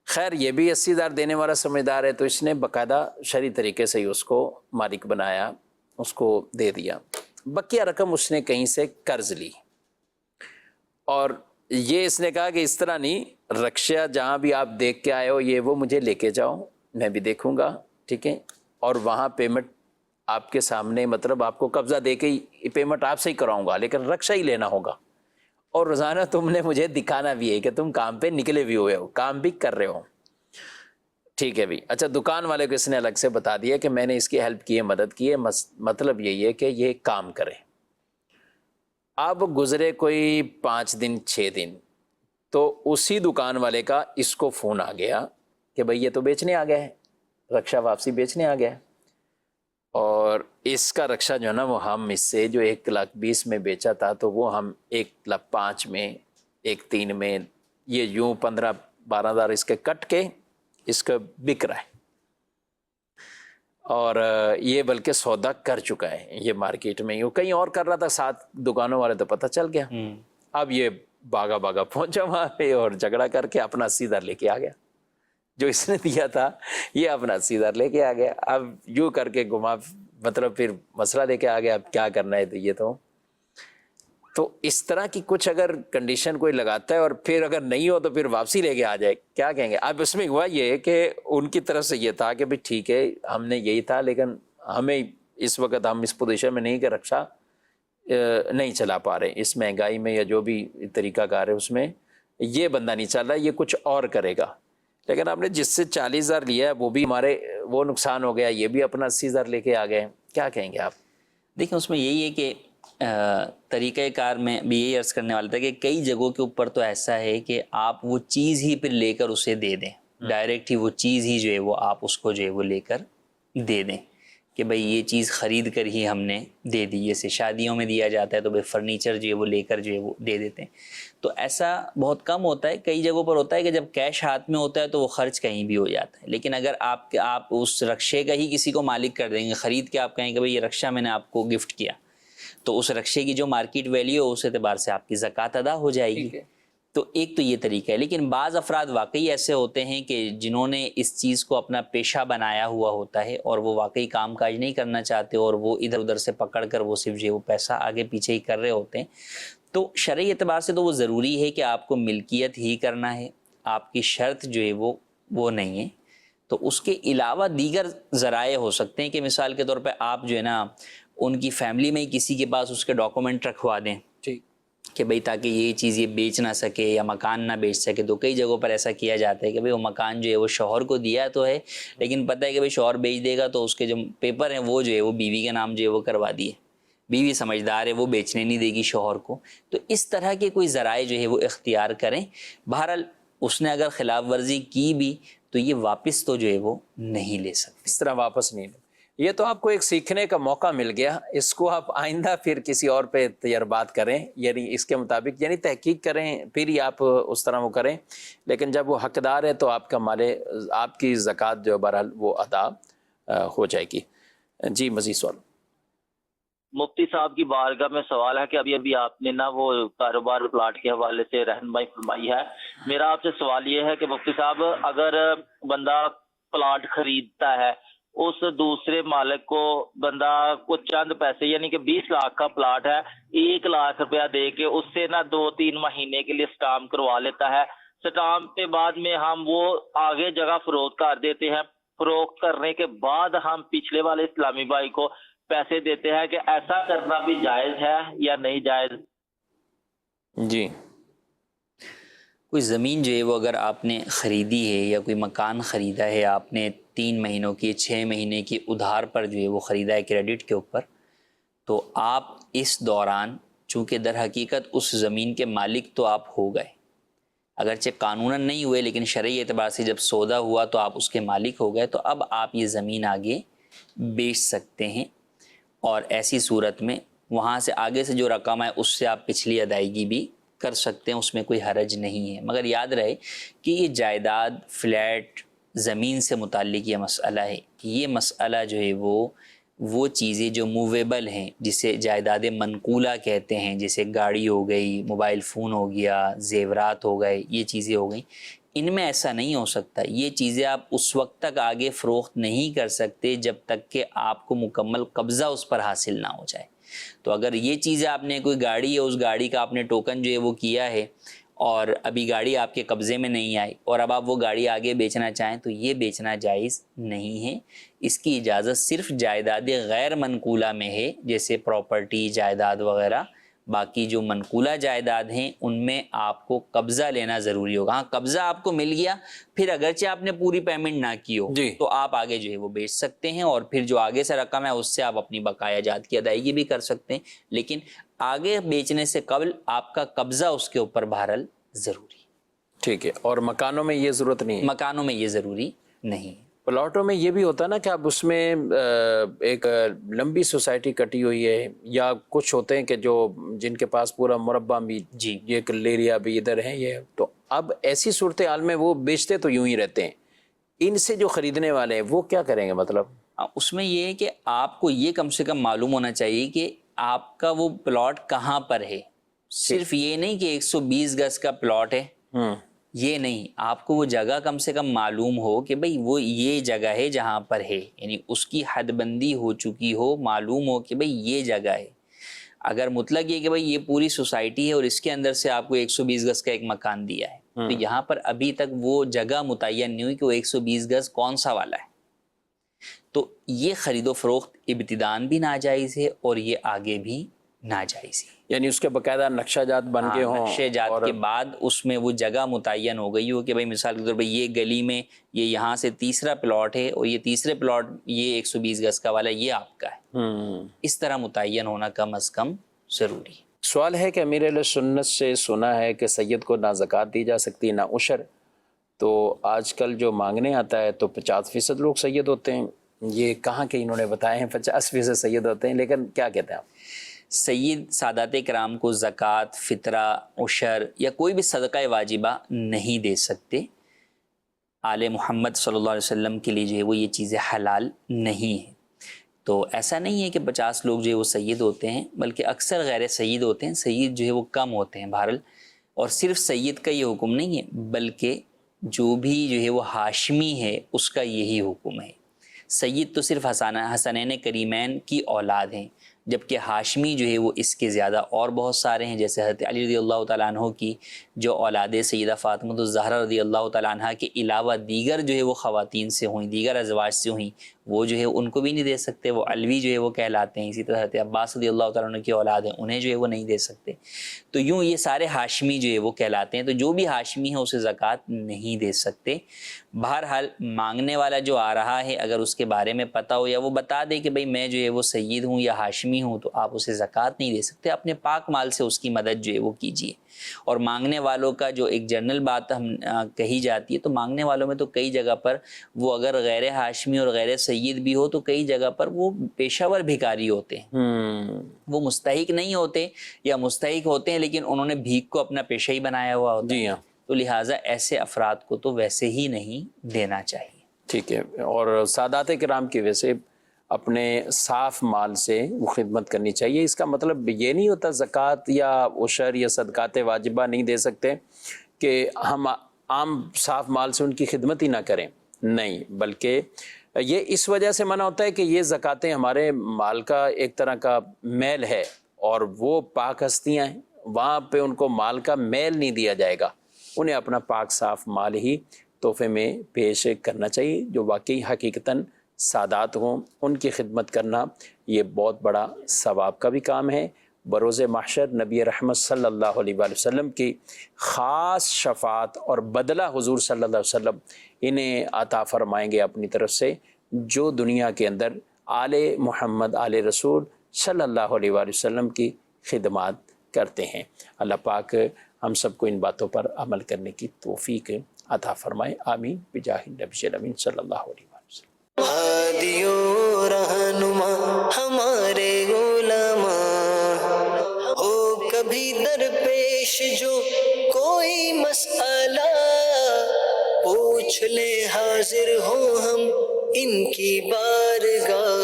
خیر یہ بھی 80,000 دینے والا سمجھدار ہے, تو اس نے باقاعدہ شرعی طریقے سے ہی اس کو مالک بنایا, اس کو دے دیا. بقیہ رقم اس نے کہیں سے قرض لی, اور یہ اس نے کہا کہ اس طرح نہیں, رکشہ جہاں بھی آپ دیکھ کے آئے ہو یہ وہ مجھے لے کے جاؤ, میں بھی دیکھوں گا, ٹھیک ہے, اور وہاں پیمنٹ آپ کے سامنے, مطلب آپ کو قبضہ دے کے ہی پیمنٹ آپ سے ہی کراؤں گا, لیکن رکشہ ہی لینا ہوگا. اور روزانہ تم نے مجھے دکھانا بھی ہے کہ تم کام پہ نکلے بھی ہوئے ہو, کام بھی کر رہے ہو, ٹھیک ہے بھی. اچھا دکان والے کو اس نے الگ سے بتا دیا کہ میں نے اس کی ہیلپ کی ہے, مدد کی ہے, مطلب یہی ہے کہ یہ کام کرے. اب گزرے کوئی 5 دن 6 دن, تو اسی دکان والے کا اس کو فون آ گیا کہ بھئی یہ تو بیچنے آ گیا ہے, رکشہ واپسی بیچنے آ گیا ہے. اور اس کا رکشہ جو ہے نا وہ ہم اس سے جو 1,20,000 میں بیچا تھا تو وہ ہم 1,05,000 میں 1,03,000 میں یہ یوں 15-12 ہزار اس کے کٹ کے اس کا بک رہا ہے. اور یہ بلکہ سودا کر چکا ہے یہ مارکیٹ میں، یوں کہیں اور کر رہا تھا، 7 دکانوں والے تو پتہ چل گیا. اب یہ باغا پہنچا وہاں پہ اور جھگڑا کر کے اپنا 80,000 لے کے آ گیا. جو اس نے دیا تھا یہ اپنا 80,000 لے کے آ گیا. اب یوں کر کے گھما، مطلب پھر مسئلہ لے کے آ گیا اب کیا کرنا ہے. یہ تو اس طرح کی کچھ اگر کنڈیشن کوئی لگاتا ہے اور پھر اگر نہیں ہو تو پھر واپسی لے کے آ جائے، کیا کہیں گے. اب اس میں ہوا یہ کہ ان کی طرف سے یہ تھا کہ بھئی ٹھیک ہے ہم نے یہی تھا، لیکن ہمیں اس وقت ہم اس پوزیشن میں نہیں کہ رکشہ نہیں چلا پا رہے، اس مہنگائی میں یا جو بھی طریقہ کار ہے اس میں یہ بندہ نہیں چل رہا، یہ کچھ اور کرے گا. لیکن آپ نے جس سے 40,000 لیا ہے وہ بھی ہمارے وہ نقصان ہو گیا، یہ بھی اپنا 80,000 لے کے آ گئے. کیا کہیں گے آپ؟ دیکھیں اس میں یہی ہے کہ طریقہ کار میں بھی یہی عرض کرنے والا تھا کہ کئی جگہوں کے اوپر تو ایسا ہے کہ آپ وہ چیز ہی پھر لے کر اسے دے دیں، ڈائریکٹ ہی وہ چیز ہی جو ہے وہ آپ اس کو جو ہے وہ لے کر دے دیں کہ بھئی یہ چیز خرید کر ہی ہم نے دے دی. جیسے شادیوں میں دیا جاتا ہے تو بھئی فرنیچر جو ہے وہ لے کر جو ہے وہ دے دیتے ہیں. تو ایسا بہت کم ہوتا ہے، کئی جگہوں پر ہوتا ہے کہ جب کیش ہاتھ میں ہوتا ہے تو وہ خرچ کہیں بھی ہو جاتا ہے. لیکن اگر آپ اس رکشے کا ہی کسی کو مالک کر دیں گے، خرید کے آپ کہیں کہ بھئی یہ رکشہ میں نے آپ کو گفٹ کیا، تو اس رکشے کی جو مارکیٹ ویلیو ہے اس اعتبار سے آپ کی زکوٰۃ ادا ہو جائے گی. تو ایک تو یہ طریقہ ہے. لیکن بعض افراد واقعی ایسے ہوتے ہیں کہ جنہوں نے اس چیز کو اپنا پیشہ بنایا ہوا ہوتا ہے اور وہ واقعی کام کاج نہیں کرنا چاہتے اور وہ ادھر ادھر سے پکڑ کر وہ صرف جو وہ پیسہ آگے پیچھے ہی کر رہے ہوتے ہیں. تو شرعی اعتبار سے تو وہ ضروری ہے کہ آپ کو ملکیت ہی کرنا ہے، آپ کی شرط جو ہے وہ نہیں ہے. تو اس کے علاوہ دیگر ذرائع ہو سکتے ہیں کہ مثال کے طور پہ آپ جو ہے نا ان کی فیملی میں ہی کسی کے پاس اس کے ڈاکومنٹ رکھوا دیں کہ بھئی تاکہ یہ چیز یہ بیچ نہ سکے یا مکان نہ بیچ سکے. تو کئی جگہوں پر ایسا کیا جاتا ہے کہ بھئی وہ مکان جو ہے وہ شوہر کو دیا تو ہے، لیکن پتہ ہے کہ بھئی شوہر بیچ دے گا تو اس کے جو پیپر ہیں وہ جو ہے وہ بیوی کے نام جو ہے وہ کروا دیے. بیوی سمجھدار ہے، وہ بیچنے نہیں دے گی شوہر کو. تو اس طرح کے کوئی ذرائع جو ہے وہ اختیار کریں. بہرحال اس نے اگر خلاف ورزی کی بھی تو یہ واپس تو جو ہے وہ نہیں لے سکتے، اس طرح واپس نہیں لے. یہ تو آپ کو ایک سیکھنے کا موقع مل گیا، اس کو آپ آئندہ پھر کسی اور پہ تجربات کریں، یعنی اس کے مطابق یعنی تحقیق کریں، پھر ہی آپ اس طرح وہ کریں. لیکن جب وہ حقدار ہے تو آپ کا مال، آپ کی زکوٰۃ جو بہرحال وہ ادا ہو جائے گی. جی مزید سوال. مفتی صاحب کی بارگاہ میں سوال ہے کہ ابھی آپ نے نا وہ کاروبار پلاٹ کے حوالے سے رہنمائی فرمائی ہے. میرا آپ سے سوال یہ ہے کہ مفتی صاحب اگر بندہ پلاٹ خریدتا ہے، اس دوسرے مالک کو بندہ کو چند پیسے یعنی کہ 20 لاکھ کا پلاٹ ہے، 1 لاکھ روپیہ دے کے اس سے نا 2-3 مہینے کے لیے سٹامپ کروا لیتا ہے. سٹامپ کے بعد میں ہم وہ آگے جگہ فروخت کر دیتے ہیں. فروخت کرنے کے بعد ہم پچھلے والے اسلامی بھائی کو پیسے دیتے ہیں، کہ ایسا کرنا بھی جائز ہے یا نہیں جائز؟ جی کوئی زمین جو ہے وہ اگر آپ نے خریدی ہے یا کوئی مکان خریدا ہے، آپ نے 3 مہینوں کی 6 مہینے کی ادھار پر جو ہے وہ خریدا ہے کریڈٹ کے اوپر، تو آپ اس دوران چونکہ در حقیقت اس زمین کے مالک تو آپ ہو گئے، اگرچہ قانوناً نہیں ہوئے لیکن شرعی اعتبار سے جب سودا ہوا تو آپ اس کے مالک ہو گئے. تو اب آپ یہ زمین آگے بیچ سکتے ہیں، اور ایسی صورت میں وہاں سے آگے سے جو رقم ہے اس سے آپ پچھلی ادائیگی بھی کر سکتے ہیں، اس میں کوئی حرج نہیں ہے. مگر یاد رہے کہ یہ جائیداد، فلیٹ، زمین سے متعلق یہ مسئلہ ہے کہ یہ مسئلہ جو ہے وہ چیزیں جو موویبل ہیں، جسے جائیداد منقولہ کہتے ہیں، جیسے گاڑی ہو گئی، موبائل فون ہو گیا، زیورات ہو گئے، یہ چیزیں ہو گئیں، ان میں ایسا نہیں ہو سکتا. یہ چیزیں آپ اس وقت تک آگے فروخت نہیں کر سکتے جب تک کہ آپ کو مکمل قبضہ اس پر حاصل نہ ہو جائے. تو اگر یہ چیزیں آپ نے کوئی گاڑی ہے، اس گاڑی کا آپ نے ٹوکن جو ہے وہ کیا ہے اور ابھی گاڑی آپ کے قبضے میں نہیں آئی اور اب آپ وہ گاڑی آگے بیچنا چاہیں تو یہ بیچنا جائز نہیں ہے. اس کی اجازت صرف جائیداد غیر منقولہ میں ہے، جیسے پراپرٹی، جائیداد وغیرہ. باقی جو منقولہ جائیداد ہیں ان میں آپ کو قبضہ لینا ضروری ہوگا. ہاں قبضہ آپ کو مل گیا، پھر اگرچہ آپ نے پوری پیمنٹ نہ کی ہو تو آپ آگے جو ہے وہ بیچ سکتے ہیں، اور پھر جو آگے سے رقم ہے اس سے آپ اپنی بقایا جات کی ادائیگی بھی کر سکتے ہیں. لیکن آگے بیچنے سے قبل آپ کا قبضہ اس کے اوپر بہرحال ضروری. ٹھیک ہے. اور مکانوں میں یہ ضرورت نہیں ہے؟ مکانوں میں یہ ضروری نہیں ہے. پلاٹوں میں یہ بھی ہوتا ہے نا کہ اب اس میں ایک لمبی سوسائٹی کٹی ہوئی ہے، یا کچھ ہوتے ہیں کہ جو جن کے پاس پورا مربع بھی جی یہ لیریا بھی ادھر ہیں یہ، تو اب ایسی صورتحال میں وہ بیچتے تو یوں ہی رہتے ہیں، ان سے جو خریدنے والے ہیں وہ کیا کریں گے؟ مطلب اس میں یہ ہے کہ آپ کو یہ کم سے کم معلوم ہونا چاہیے کہ آپ کا وہ پلاٹ کہاں پر ہے. صرف یہ نہیں کہ 120 گز کا پلاٹ ہے، یہ نہیں، آپ کو وہ جگہ کم سے کم معلوم ہو کہ بھئی وہ یہ جگہ ہے جہاں پر ہے، یعنی اس کی حد بندی ہو چکی ہو، معلوم ہو کہ بھئی یہ جگہ ہے. اگر مطلق یہ کہ بھئی یہ پوری سوسائٹی ہے اور اس کے اندر سے آپ کو 120 گز کا ایک مکان دیا ہے، تو یہاں پر ابھی تک وہ جگہ متعین نہیں ہوئی کہ وہ 120 گز کون سا والا ہے، تو یہ خرید و فروخت ابتداً بھی ناجائز ہے اور یہ آگے بھی ناجائز ہے. یعنی اس کے باقاعدہ نقشہ جات بن کے ہوں، نقشے جات کے بعد اس میں وہ جگہ متعین ہو گئی ہو کہ بھئی مثال کے طور پر یہ گلی میں یہ یہاں سے تیسرا پلاٹ ہے اور یہ تیسرے پلاٹ یہ 120 گز کا والا یہ آپ کا ہے، اس طرح متعین ہونا کم از کم ضروری ہے. سوال ہے کہ امیر اہل سنت سے سنا ہے کہ سید کو نہ زکوٰۃ دی جا سکتی نہ عشر، تو آج کل جو مانگنے آتا ہے تو 50% لوگ سید ہوتے ہیں، یہ کہاں کے انہوں نے بتائے ہیں 50% سید ہوتے ہیں، لیکن کیا کہتے ہیں آپ؟ سید سادات کرام کو زکوٰۃ، فطرہ، عشر یا کوئی بھی صدقہ واجبہ نہیں دے سکتے. آل محمد صلی اللہ علیہ وسلم کے لیے جو ہے وہ یہ چیزیں حلال نہیں ہیں. تو ایسا نہیں ہے کہ 50 لوگ جو ہے وہ سید ہوتے ہیں، بلکہ اکثر غیر سید ہوتے ہیں، سید جو ہے وہ کم ہوتے ہیں بہرحال. اور صرف سید کا یہ حکم نہیں ہے، بلکہ جو بھی جو ہے وہ ہاشمی ہے اس کا یہی حکم ہے. سید تو صرف حسنین کریمین کی اولاد ہیں، جبکہ ہاشمی جو ہے وہ اس کے زیادہ اور بہت سارے ہیں، جیسے حضرت علی رضی اللہ تعالیٰ عنہ کی جو اولاد سیدہ فاطمہ الزہرا رضی اللہ تعالیٰ عنہ کے علاوہ دیگر جو ہے وہ خواتین سے ہوئیں، دیگر ازواج سے ہوئیں، وہ جو ہے ان کو بھی نہیں دے سکتے، وہ علوی جو ہے وہ کہلاتے ہیں. اسی طرح حضرت عباس رضی اللہ تعالیٰ عنہ کی اولاد ہیں، انہیں جو ہے وہ نہیں دے سکتے. تو یوں یہ سارے ہاشمی جو ہے وہ کہلاتے ہیں. تو جو بھی ہاشمی ہے اسے زکوٰۃ نہیں دے سکتے. بہرحال مانگنے والا جو آ رہا ہے اگر اس کے بارے میں پتہ ہو یا وہ بتا دے کہ بھئی میں جو ہے وہ سید ہوں یا ہاشمی ہوں، تو آپ اسے زکوٰۃ نہیں دے سکتے. اپنے پاک مال سے اس کی مدد جو ہے وہ کیجیے. اور مانگنے والوں کا جو ایک جنرل بات ہم کہی جاتی ہے، تو مانگنے والوں میں تو کئی جگہ پر وہ اگر غیر ہاشمی اور غیر سید بھی ہو تو کئی جگہ پر وہ پیشہ ور بھکاری ہوتے ہیں، وہ مستحق نہیں ہوتے یا مستحق ہوتے ہیں لیکن انہوں نے بھیک کو اپنا پیشہ ہی بنایا ہوا ہوتا ہے. تو لہٰذا ایسے افراد کو تو ویسے ہی نہیں دینا چاہیے. ٹھیک ہے. اور سادات کرام کی ویسے اپنے صاف مال سے وہ خدمت کرنی چاہیے. اس کا مطلب یہ نہیں ہوتا زکوٰۃ یا عشر یا صدقات واجبہ نہیں دے سکتے کہ ہم عام صاف مال سے ان کی خدمت ہی نہ کریں، نہیں، بلکہ یہ اس وجہ سے منع ہوتا ہے کہ یہ زکوٰتیں ہمارے مال کا ایک طرح کا میل ہے اور وہ پاک ہستیاں ہیں، وہاں پہ ان کو مال کا میل نہیں دیا جائے گا. انہیں اپنا پاک صاف مال ہی تحفے میں پیش کرنا چاہیے. جو واقعی حقیقتاً سادات ہوں ان کی خدمت کرنا یہ بہت بڑا ثواب کا بھی کام ہے. بروز محشر نبی رحمت صلی اللہ علیہ وآلہ وسلم کی خاص شفاعت اور بدلہ حضور صلی اللہ علیہ وسلم انہیں عطا فرمائیں گے اپنی طرف سے، جو دنیا کے اندر آل محمد آل رسول صلی اللہ علیہ وآلہ وسلم کی خدمات کرتے ہیں. اللہ پاک ہم سب کو ان باتوں پر عمل کرنے کی توفیق عطا فرمائے. آمین بجاہ النبی الامین صلی اللہ علیہ وآلہ وسلم. ہادیو رہنما ہمارے علماء ہو کبھی درپیش جو کوئی مسئلہ پوچھ لے، حاضر ہوں ہم ان کی بارگاہ.